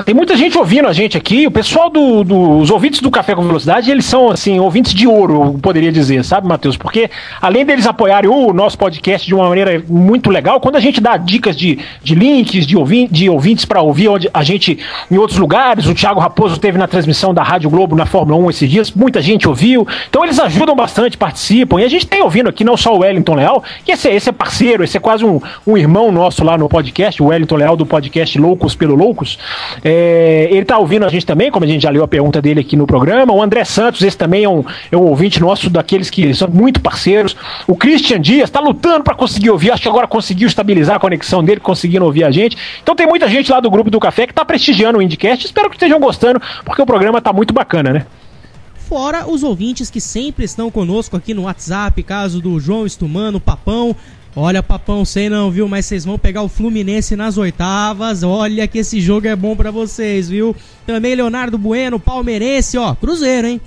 S4: Tem muita gente ouvindo a gente aqui. O pessoal dos ouvintes do Café com Velocidade, eles são, assim, ouvintes de ouro, eu poderia dizer, sabe, Matheus? Porque, além deles apoiarem o nosso podcast de uma maneira muito legal, quando a gente dá dicas de links, de ouvintes para ouvir onde a gente, em outros lugares, o Thiago Raposo teve na transmissão da Rádio Globo na Fórmula 1 esses dias, muita gente ouviu. Então, eles ajudam bastante, participam. E a gente tem ouvindo aqui não só o Wellington Leal, que esse é parceiro, esse é quase um irmão nosso lá no podcast, o Wellington Leal do podcast Loucos pelo Loucos. Ele tá ouvindo a gente também, como a gente já leu a pergunta dele aqui no programa. O André Santos, esse também é um ouvinte nosso, daqueles que são muito parceiros. O Christian Dias tá lutando para conseguir ouvir, acho que agora conseguiu estabilizar a conexão dele, conseguindo ouvir a gente. Então tem muita gente lá do grupo do Café que tá prestigiando o Indicast. Espero que estejam gostando, porque o programa tá muito bacana, né?
S3: Fora os ouvintes que sempre estão conosco aqui no WhatsApp, caso do João Estumano, Papão. Olha, Papão, sei não, viu? Mas vocês vão pegar o Fluminense nas oitavas. Olha que esse jogo é bom pra vocês, viu? Também Leonardo Bueno, palmeirense, ó, Cruzeiro, hein?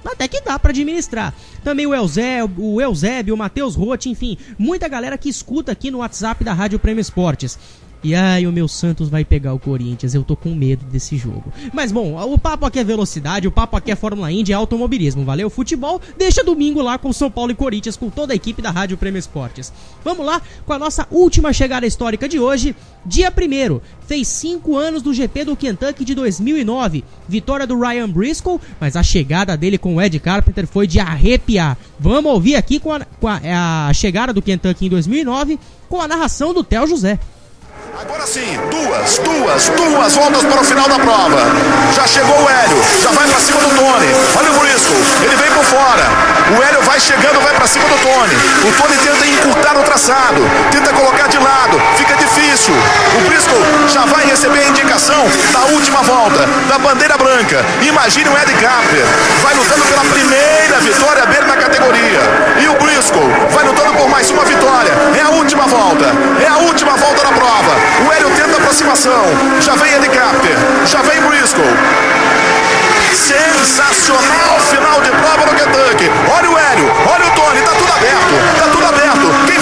S3: Até que dá pra administrar. Também o Eusébio, o Matheus Rotti, enfim, muita galera que escuta aqui no WhatsApp da Rádio Prêmio Esportes. E o meu Santos vai pegar o Corinthians, eu tô com medo desse jogo. Mas bom, o papo aqui é velocidade, o papo aqui é Fórmula Indy, é automobilismo, valeu? Futebol, deixa domingo lá com São Paulo e Corinthians, com toda a equipe da Rádio Prêmio Esportes. Vamos lá com a nossa última chegada histórica de hoje. Dia 1º, fez 5 anos do GP do Kentucky de 2009. Vitória do Ryan Briscoe, mas a chegada dele com o Ed Carpenter foi de arrepiar. Vamos ouvir aqui com a chegada do Kentucky em 2009, com a narração do Theo José.
S15: Agora sim, duas voltas para o final da prova. Já chegou o Hélio, já vai para cima do Tony. Olha o Briscoe, ele vem por fora. O Hélio vai chegando, vai para cima do Tony. O Tony tenta encurtar o traçado, tenta colocar de lado, fica difícil. O Briscoe já vai receber a indicação da última volta, da bandeira branca. Imagine o Ed Carpenter, vai lutando pela primeira vitória dele na categoria. E o Briscoe vai lutando por mais uma vitória. É a última volta da prova. O Hélio tenta a aproximação, já vem Ed Carpenter, já vem Briscoe. Sensacional final de prova no Kentucky. Olha o Hélio, olha o Tony, tá tudo aberto. Quem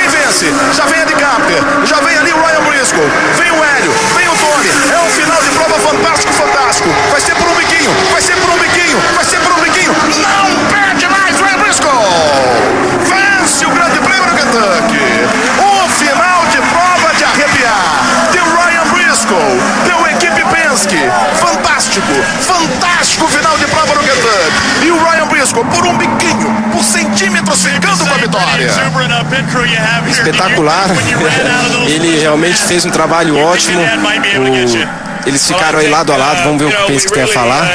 S15: vence? Já vem Ed Carpenter, já vem ali o Ryan Briscoe, vem o Hélio, vem o Tony. É um final de prova fantástico. Vai ser por um biquinho. Não perde mais o Ryan Briscoe. Vence o Grande Prêmio no Kentucky. O final de prova de arrepiar. Deu Ryan Briscoe, deu equipe Penske. Fantástico final de prova no Kentucky. E o Ryan Briscoe, por um biquinho, por centímetros, ficando com a vitória.
S16: Espetacular. Ele realmente fez um trabalho ótimo. Eles ficaram aí lado a lado. Vamos ver o que o Penske tem a falar.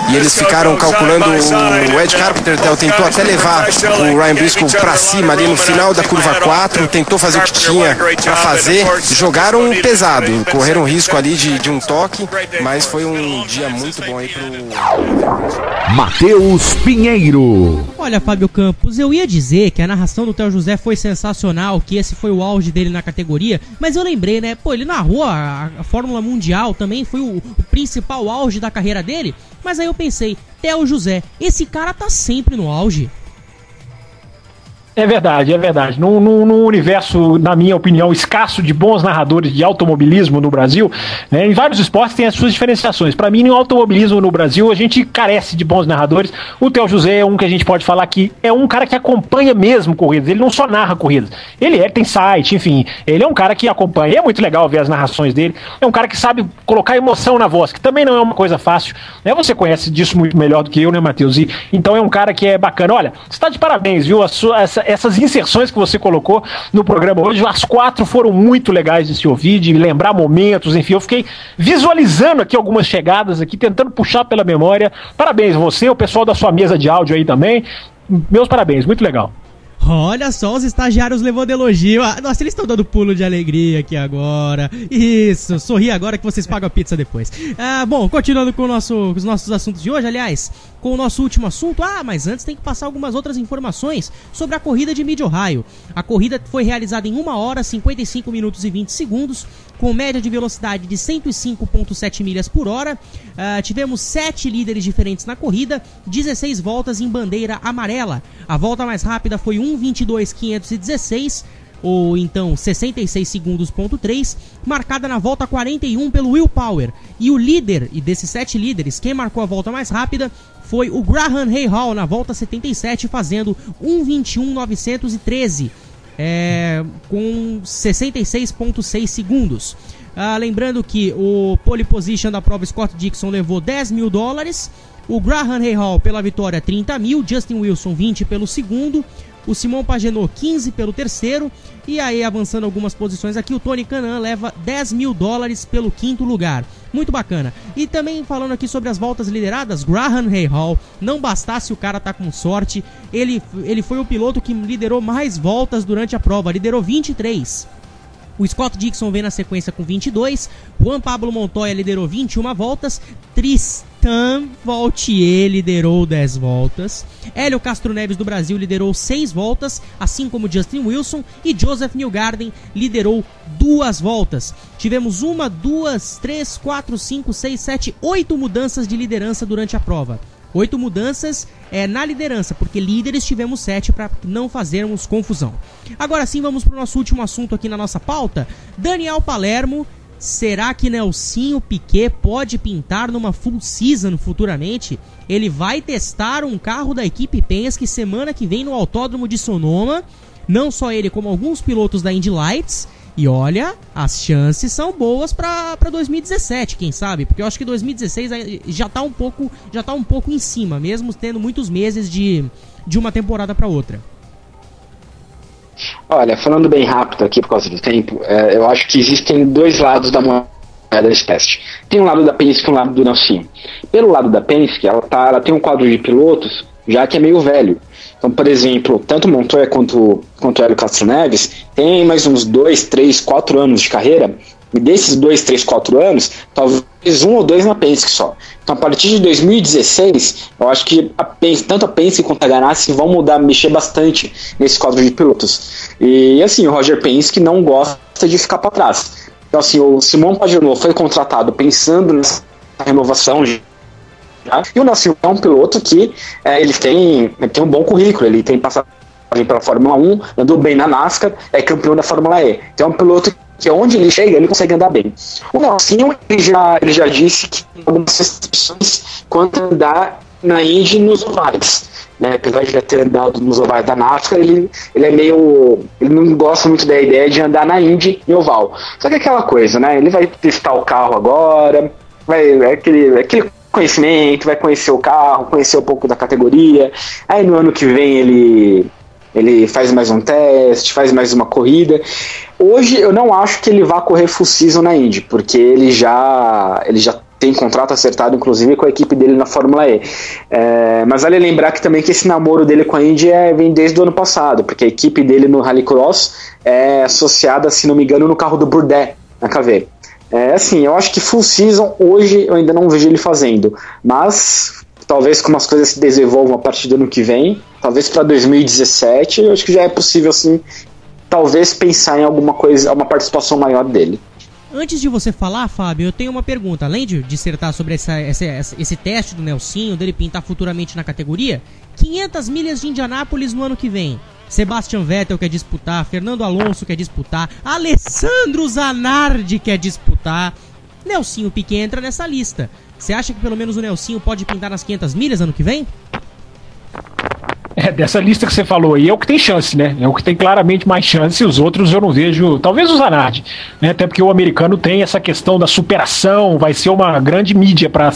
S16: E eles ficaram calculando, o Ed Carpenter tentou até levar o Ryan Briscoe para cima ali no final da curva 4, tentou fazer o que tinha para fazer, jogaram pesado, correram risco ali de um toque, mas foi um dia muito bom aí pro
S10: Matheus Pinheiro.
S3: Olha, Fábio Campos, eu ia dizer que a narração do Theo José foi sensacional, que esse foi o auge dele na categoria, mas eu lembrei, né, ele narrou a Fórmula Mundial, também foi o principal auge da carreira dele. Mas aí eu pensei, Theo José, esse cara tá sempre no auge.
S4: É verdade, é verdade. Num universo, na minha opinião, escasso de bons narradores de automobilismo no Brasil, né, em vários esportes tem as suas diferenciações. Para mim, no automobilismo no Brasil, a gente carece de bons narradores. O Theo José é um que a gente pode falar que é um cara que acompanha mesmo corridas. Ele não só narra corridas. Ele tem site, enfim. Ele é um cara que acompanha. E é muito legal ver as narrações dele. É um cara que sabe colocar emoção na voz, que também não é uma coisa fácil. Né? Você conhece disso muito melhor do que eu, né, Matheus? E então é um cara que é bacana. Olha, você tá de parabéns, viu? Essas inserções que você colocou no programa hoje, as 4 foram muito legais de se ouvir, de lembrar momentos, enfim, eu fiquei visualizando aqui algumas chegadas aqui, tentando puxar pela memória. Parabéns você, o pessoal da sua mesa de áudio aí também, meus parabéns, muito legal.
S3: Olha só, os estagiários levando elogio. Nossa, eles estão dando pulo de alegria aqui agora. Isso, sorri agora que vocês pagam a pizza depois. Bom, continuando com os nossos assuntos de hoje, aliás, com o nosso último assunto. Mas antes tem que passar algumas outras informações sobre a corrida de Mid-Ohio. A corrida foi realizada em 1 hora, 55 minutos e 20 segundos, com média de velocidade de 105,7 milhas por hora. Tivemos 7 líderes diferentes na corrida, 16 voltas em bandeira amarela. A volta mais rápida foi 1:22.516, ou então 66 segundos.3, marcada na volta 41 pelo Will Power. E o líder, e desses 7 líderes, quem marcou a volta mais rápida foi o Graham Rahal na volta 77, fazendo 1:21.913. Com 66,6 segundos. Lembrando que o pole position da prova, Scott Dixon, levou $10 mil, o Graham Rahal pela vitória 30 mil, Justin Wilson 20 pelo segundo, o Simon Pagenaud 15 pelo terceiro, e aí avançando algumas posições aqui, o Tony Kanaan leva $10 mil pelo quinto lugar. Muito bacana. E também falando aqui sobre as voltas lideradas, Graham Rahal, não bastasse o cara tá com sorte, ele foi o piloto que liderou mais voltas durante a prova, liderou 23. O Scott Dixon vem na sequência com 22, Juan Pablo Montoya liderou 21 voltas, Tristan Vautier liderou 10 voltas, Hélio Castro Neves do Brasil liderou 6 voltas, assim como Justin Wilson, e Joseph Newgarden liderou 2 voltas. Tivemos 1, 2, 3, 4, 5, 6, 7, 8 mudanças de liderança durante a prova. 8 mudanças na liderança, porque líderes tivemos 7 para não fazermos confusão. Agora sim, vamos para o nosso último assunto aqui na nossa pauta. Daniel Palermo, será que Nelsinho Piquet pode pintar numa full season futuramente? Ele vai testar um carro da equipe Penske semana que vem no Autódromo de Sonoma. Não só ele, como alguns pilotos da Indy Lights. E olha, as chances são boas para 2017, quem sabe? Porque eu acho que 2016 já tá um pouco em cima, mesmo tendo muitos meses de uma temporada para outra.
S5: Olha, falando bem rápido aqui por causa do tempo, eu acho que existem 2 lados da moeda desse teste. Tem um lado da Penske e um lado do Nelsinho. Pelo lado da Penske, ela tem um quadro de pilotos já que é meio velho. Então, por exemplo, tanto Montoya quanto Hélio Castro Neves tem mais uns 2, 3, 4 anos de carreira, e desses 2, 3, 4 anos, talvez 1 ou 2 na Penske só. Então, a partir de 2016, eu acho que tanto a Penske quanto a Ganassi vão mexer bastante nesse quadro de pilotos. E assim, o Roger Penske não gosta de ficar para trás. Então, assim, o Simon Pagenaud foi contratado pensando nessa renovação. E o Nelson é um piloto que ele tem um bom currículo, ele tem passagem pela Fórmula 1, andou bem na NASCAR, é campeão da Fórmula E. Então é um piloto que onde ele chega, ele consegue andar bem. O Nelson, ele já disse que tem algumas restrições quanto a andar na Indy nos ovais. Né? Apesar de já ter andado nos ovais da NASCAR, ele não gosta muito da ideia de andar na Indy em oval. Só que é aquela coisa, né? Ele vai testar o carro agora, aquele conhecimento, vai conhecer o carro, conhecer um pouco da categoria. Aí no ano que vem ele faz mais um teste, faz mais uma corrida. Hoje eu não acho que ele vá correr full season na Indy, porque ele já tem contrato acertado, inclusive, com a equipe dele na Fórmula E. Mas vale lembrar que também que esse namoro dele com a Indy vem desde o ano passado, porque a equipe dele no Rallycross é associada, se não me engano, no carro do Bourdais, na KV. Assim, eu acho que full season hoje eu ainda não vejo ele fazendo, mas talvez como as coisas se desenvolvam a partir do ano que vem, talvez para 2017, eu acho que já é possível, assim, talvez pensar em alguma coisa, uma participação maior dele.
S3: Antes de você falar, Fábio, eu tenho uma pergunta. Além de dissertar sobre esse teste do Nelsinho, dele pintar futuramente na categoria, 500 milhas de Indianápolis no ano que vem. Sebastian Vettel quer disputar, Fernando Alonso quer disputar, Alessandro Zanardi quer disputar, Nelsinho Piquet entra nessa lista. Você acha que pelo menos o Nelsinho pode pintar nas 500 milhas ano que vem?
S4: Dessa lista que você falou aí, é o que tem chance, né? É o que tem claramente mais chance, os outros eu não vejo, talvez o Zanardi, né? Até porque o americano tem essa questão da superação, vai ser uma grande mídia para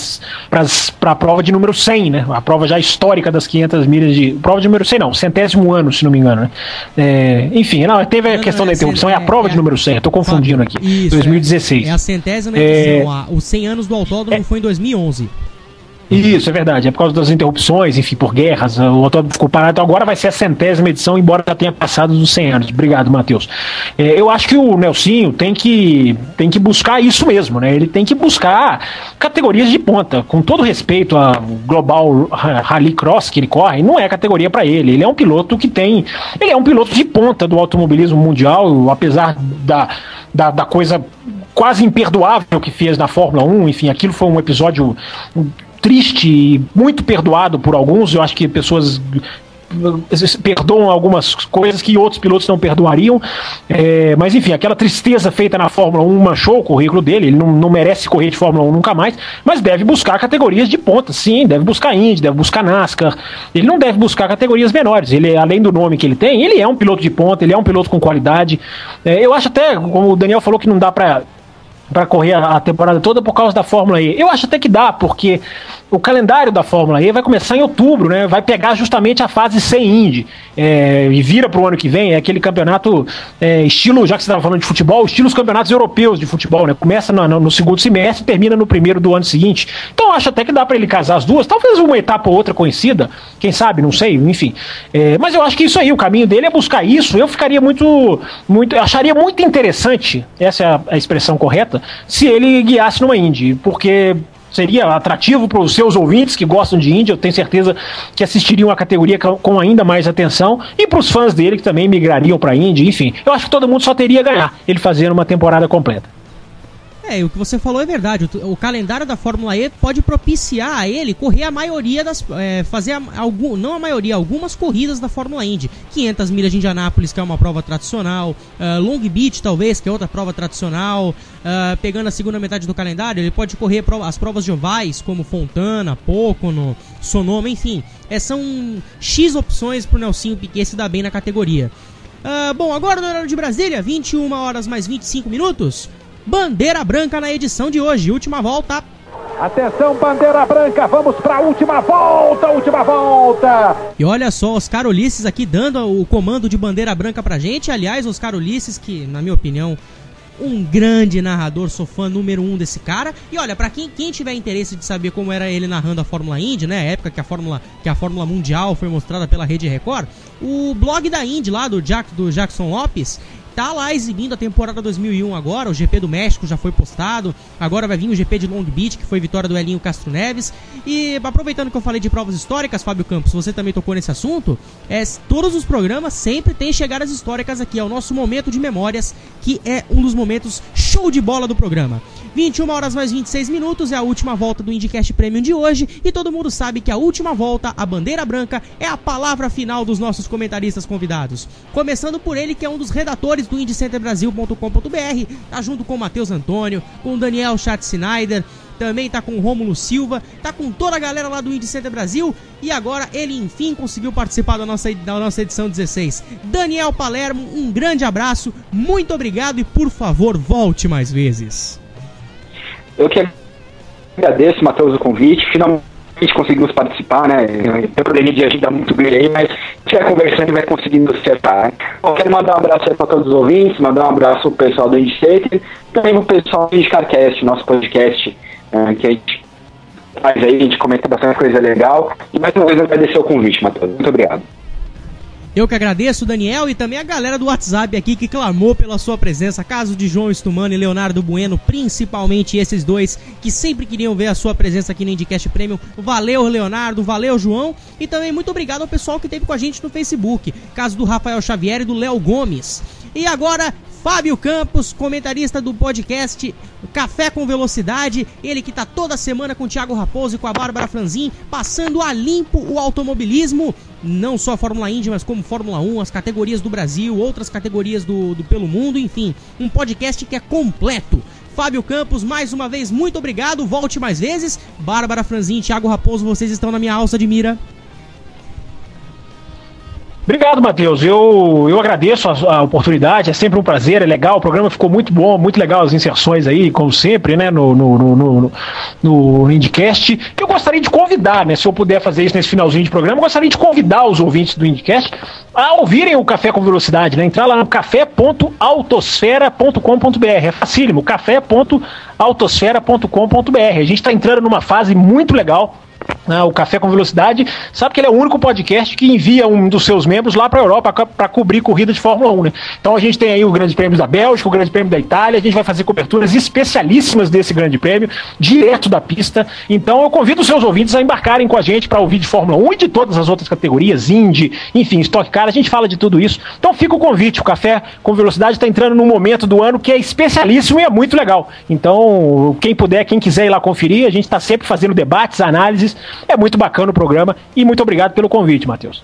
S4: a prova de número 100, né? A prova já histórica das 500 milhas de... Prova de número 100 não, 100º ano, se não me engano, né? Enfim, teve a questão da interrupção, é a prova de número 100, eu tô confundindo aqui,
S3: isso,
S4: 2016.
S3: É a 100ª edição, os 100 anos do autódromo foi em 2011.
S4: Isso, é verdade, é por causa das interrupções, enfim, por guerras, o autódromo ficou parado, então agora vai ser a 100ª edição, embora já tenha passado dos 100 anos. Obrigado, Matheus. Eu acho que o Nelsinho tem que buscar isso mesmo, né? Ele tem que buscar categorias de ponta, com todo respeito ao Global Rally Cross que ele corre, não é categoria para ele. Ele é um piloto ele é um piloto de ponta do automobilismo mundial, apesar da coisa quase imperdoável que fez na Fórmula 1, enfim, aquilo foi um episódio triste e muito perdoado por alguns. Eu acho que pessoas perdoam algumas coisas que outros pilotos não perdoariam, mas enfim, aquela tristeza feita na Fórmula 1 manchou o currículo dele. Ele não merece correr de Fórmula 1 nunca mais, mas deve buscar categorias de ponta, sim, deve buscar Indy, deve buscar NASCAR, ele não deve buscar categorias menores. Ele, além do nome que ele tem, ele é um piloto de ponta, ele é um piloto com qualidade. Eu acho até, como o Daniel falou, que não dá para correr a temporada toda por causa da Fórmula E. Eu acho até que dá, porque o calendário da Fórmula E vai começar em outubro, né? Vai pegar justamente a fase sem Indy, e vira pro ano que vem, é aquele campeonato estilo, já que você estava falando de futebol, estilo os campeonatos europeus de futebol, né? Começa no segundo semestre e termina no primeiro do ano seguinte. Então eu acho até que dá para ele casar as duas, talvez uma etapa ou outra conhecida, quem sabe, não sei, enfim. Mas eu acho que isso aí, o caminho dele é buscar isso. Eu ficaria acharia muito interessante, essa é a expressão correta, se ele guiasse numa Indy, porque seria atrativo para os seus ouvintes que gostam de Indy. Eu tenho certeza que assistiriam a categoria com ainda mais atenção, e para os fãs dele que também migrariam para Indy. Enfim, eu acho que todo mundo só teria a ganhar ele fazendo uma temporada completa.
S3: O que você falou é verdade. O calendário da Fórmula E pode propiciar a ele correr a maioria algumas corridas da Fórmula Indy. 500 milhas de Indianápolis, que é uma prova tradicional, Long Beach, talvez, que é outra prova tradicional. Pegando a segunda metade do calendário, ele pode correr as provas de ovais, como Fontana, Pocono, Sonoma, enfim. São X opções pro Nelsinho Piquet se dar bem na categoria. Bom, agora no horário de Brasília, 21 horas mais 25 minutos. Bandeira branca na edição de hoje, última volta.
S13: Atenção, bandeira branca, vamos para a última volta.
S3: E olha só, Oscar Ulisses aqui dando o comando de bandeira branca pra gente. Aliás, Oscar Ulisses, que na minha opinião, um grande narrador, sou fã número 1 desse cara. E olha, pra quem tiver interesse de saber como era ele narrando a Fórmula Indy, né, a época que a Fórmula Mundial foi mostrada pela Rede Record, o blog da Indy lá, do Jackson Lopes, tá lá exibindo a temporada 2001 agora. O GP do México já foi postado, agora vai vir o GP de Long Beach, que foi vitória do Elinho Castro Neves. E aproveitando que eu falei de provas históricas, Fábio Campos, você também tocou nesse assunto, todos os programas sempre tem chegadas históricas aqui, é o nosso momento de memórias, que é um dos momentos show de bola do programa. 21 horas mais 26 minutos é a última volta do IndyCast Premium de hoje, e todo mundo sabe que a última volta, a bandeira branca, é a palavra final dos nossos comentaristas convidados. Começando por ele, que é um dos redatores do IndyCenterBrasil.com.br, tá junto com o Matheus Antônio, com o Daniel Schatzsnyder, também tá com o Rômulo Silva, tá com toda a galera lá do Indy Center Brasil, e agora ele enfim conseguiu participar da nossa edição 16. Daniel Palermo, um grande abraço, muito obrigado e por favor volte mais vezes.
S5: Eu que agradeço, Matheus, o convite. Finalmente conseguimos participar, né? Tem probleminha de agenda muito grande aí, mas se vai conversando e vai conseguindo acertar. Eu quero mandar um abraço aí para todos os ouvintes, mandar um abraço pro pessoal do Indy Center, também pro pessoal do IndyCarCast, nosso podcast, que a gente faz aí, a gente comenta bastante coisa legal. E mais uma vez eu agradecer o convite, Matheus. Muito obrigado.
S3: Eu que agradeço, Daniel, e também a galera do WhatsApp aqui que clamou pela sua presença. Caso de João Stumano e Leonardo Bueno, principalmente esses dois que sempre queriam ver a sua presença aqui no IndyCast Premium. Valeu, Leonardo, valeu, João, e também muito obrigado ao pessoal que esteve com a gente no Facebook. Caso do Rafael Xavier e do Léo Gomes. E agora, Fábio Campos, comentarista do podcast Café com Velocidade, ele que tá toda semana com o Thiago Raposo e com a Bárbara Franzin, passando a limpo o automobilismo, não só a Fórmula Indy, mas como Fórmula 1, as categorias do Brasil, outras categorias do pelo mundo, enfim, um podcast que é completo. Fábio Campos, mais uma vez, muito obrigado, volte mais vezes. Bárbara Franzin e Thiago Raposo, vocês estão na minha alça de mira.
S4: Obrigado, Matheus. Eu agradeço a oportunidade, é sempre um prazer, é legal, o programa ficou muito bom, muito legal as inserções aí, como sempre, né, no IndyCast. Eu gostaria de convidar, né, se eu puder fazer isso nesse finalzinho de programa, eu gostaria de convidar os ouvintes do IndyCast a ouvirem o Café com Velocidade, né, entrar lá no café.autosfera.com.br, é facílimo, café.autosfera.com.br. A gente está entrando numa fase muito legal. O Café com Velocidade, sabe que ele é o único podcast que envia um dos seus membros lá para a Europa para cobrir corrida de Fórmula 1, né? Então a gente tem aí o Grande Prêmio da Bélgica, o Grande Prêmio da Itália, a gente vai fazer coberturas especialíssimas desse Grande Prêmio, direto da pista. Então eu convido os seus ouvintes a embarcarem com a gente para ouvir de Fórmula 1 e de todas as outras categorias, Indy, enfim, Stock Car, a gente fala de tudo isso. Então fica o convite, o Café com Velocidade está entrando num momento do ano que é especialíssimo e é muito legal. Então quem puder, quem quiser ir lá conferir, a gente está sempre fazendo debates, análises. É muito bacana o programa e muito obrigado pelo convite, Matheus.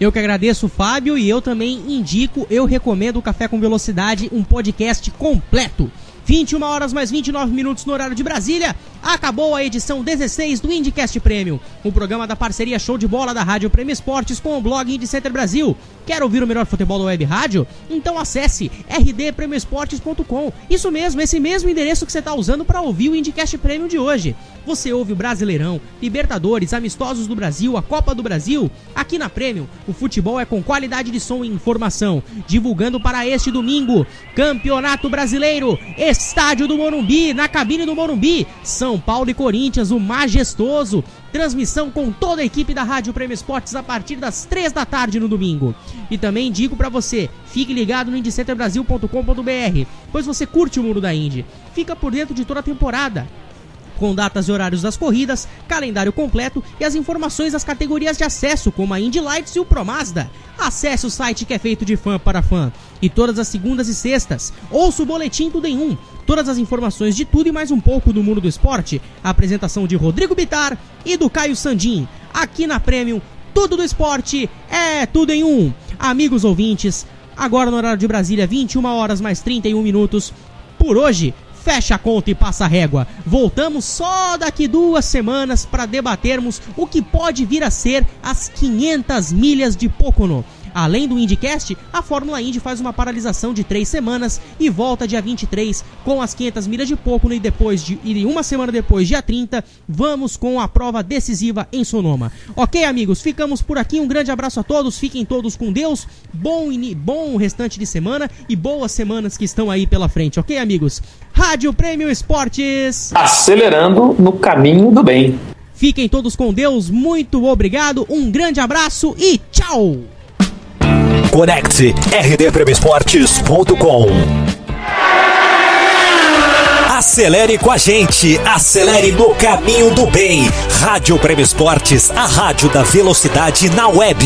S3: Eu que agradeço, Fábio, e eu também indico, eu recomendo o Café com Velocidade, um podcast completo. 21 horas mais 29 minutos no horário de Brasília. Acabou a edição 16 do IndyCast Premium, um programa da parceria show de bola da Rádio Prêmio Esportes com o blog Indy Center Brasil. Quer ouvir o melhor futebol da web rádio? Então acesse rdpremioesportes.com. Isso mesmo, esse mesmo endereço que você está usando para ouvir o IndyCast Premium de hoje. Você ouve o Brasileirão, Libertadores, Amistosos do Brasil, a Copa do Brasil. Aqui na Premium, o futebol é com qualidade de som e informação. Divulgando para este domingo, Campeonato Brasileiro, Estádio do Morumbi, na cabine do Morumbi, São Paulo e Corinthians, o majestoso. Transmissão com toda a equipe da Rádio Prêmio Esportes a partir das 3 da tarde no domingo. E também digo pra você, fique ligado no indycenterbrasil.com.br, pois você curte o mundo da Indy. Fica por dentro de toda a temporada, com datas e horários das corridas, calendário completo e as informações das categorias de acesso, como a Indy Lights e o Pro Mazda. Acesse o site que é feito de fã para fã. E todas as segundas e sextas, ouça o Boletim Tudo em Um. Todas as informações de tudo e mais um pouco do mundo do esporte. A apresentação de Rodrigo Bittar e do Caio Sandin. Aqui na Premium, tudo do esporte é tudo em um. Amigos ouvintes, agora no horário de Brasília, 21 horas mais 31 minutos. Por hoje, fecha a conta e passa a régua. Voltamos só daqui 2 semanas para debatermos o que pode vir a ser as 500 milhas de Pocono. Além do IndyCast, a Fórmula Indy faz uma paralisação de 3 semanas e volta dia 23 com as 500 milhas de Pocono e uma semana depois, dia 30, vamos com a prova decisiva em Sonoma. Ok, amigos, ficamos por aqui. Um grande abraço a todos, fiquem todos com Deus, bom restante de semana e boas semanas que estão aí pela frente, ok, amigos? Rádio Prêmio Esportes,
S6: acelerando no caminho do bem.
S3: Fiquem todos com Deus, muito obrigado, um grande abraço e tchau!
S1: Conecte rdpremioesportes.com. Acelere com a gente, acelere no caminho do bem. Rádio Prêmio Esportes, a rádio da velocidade na web.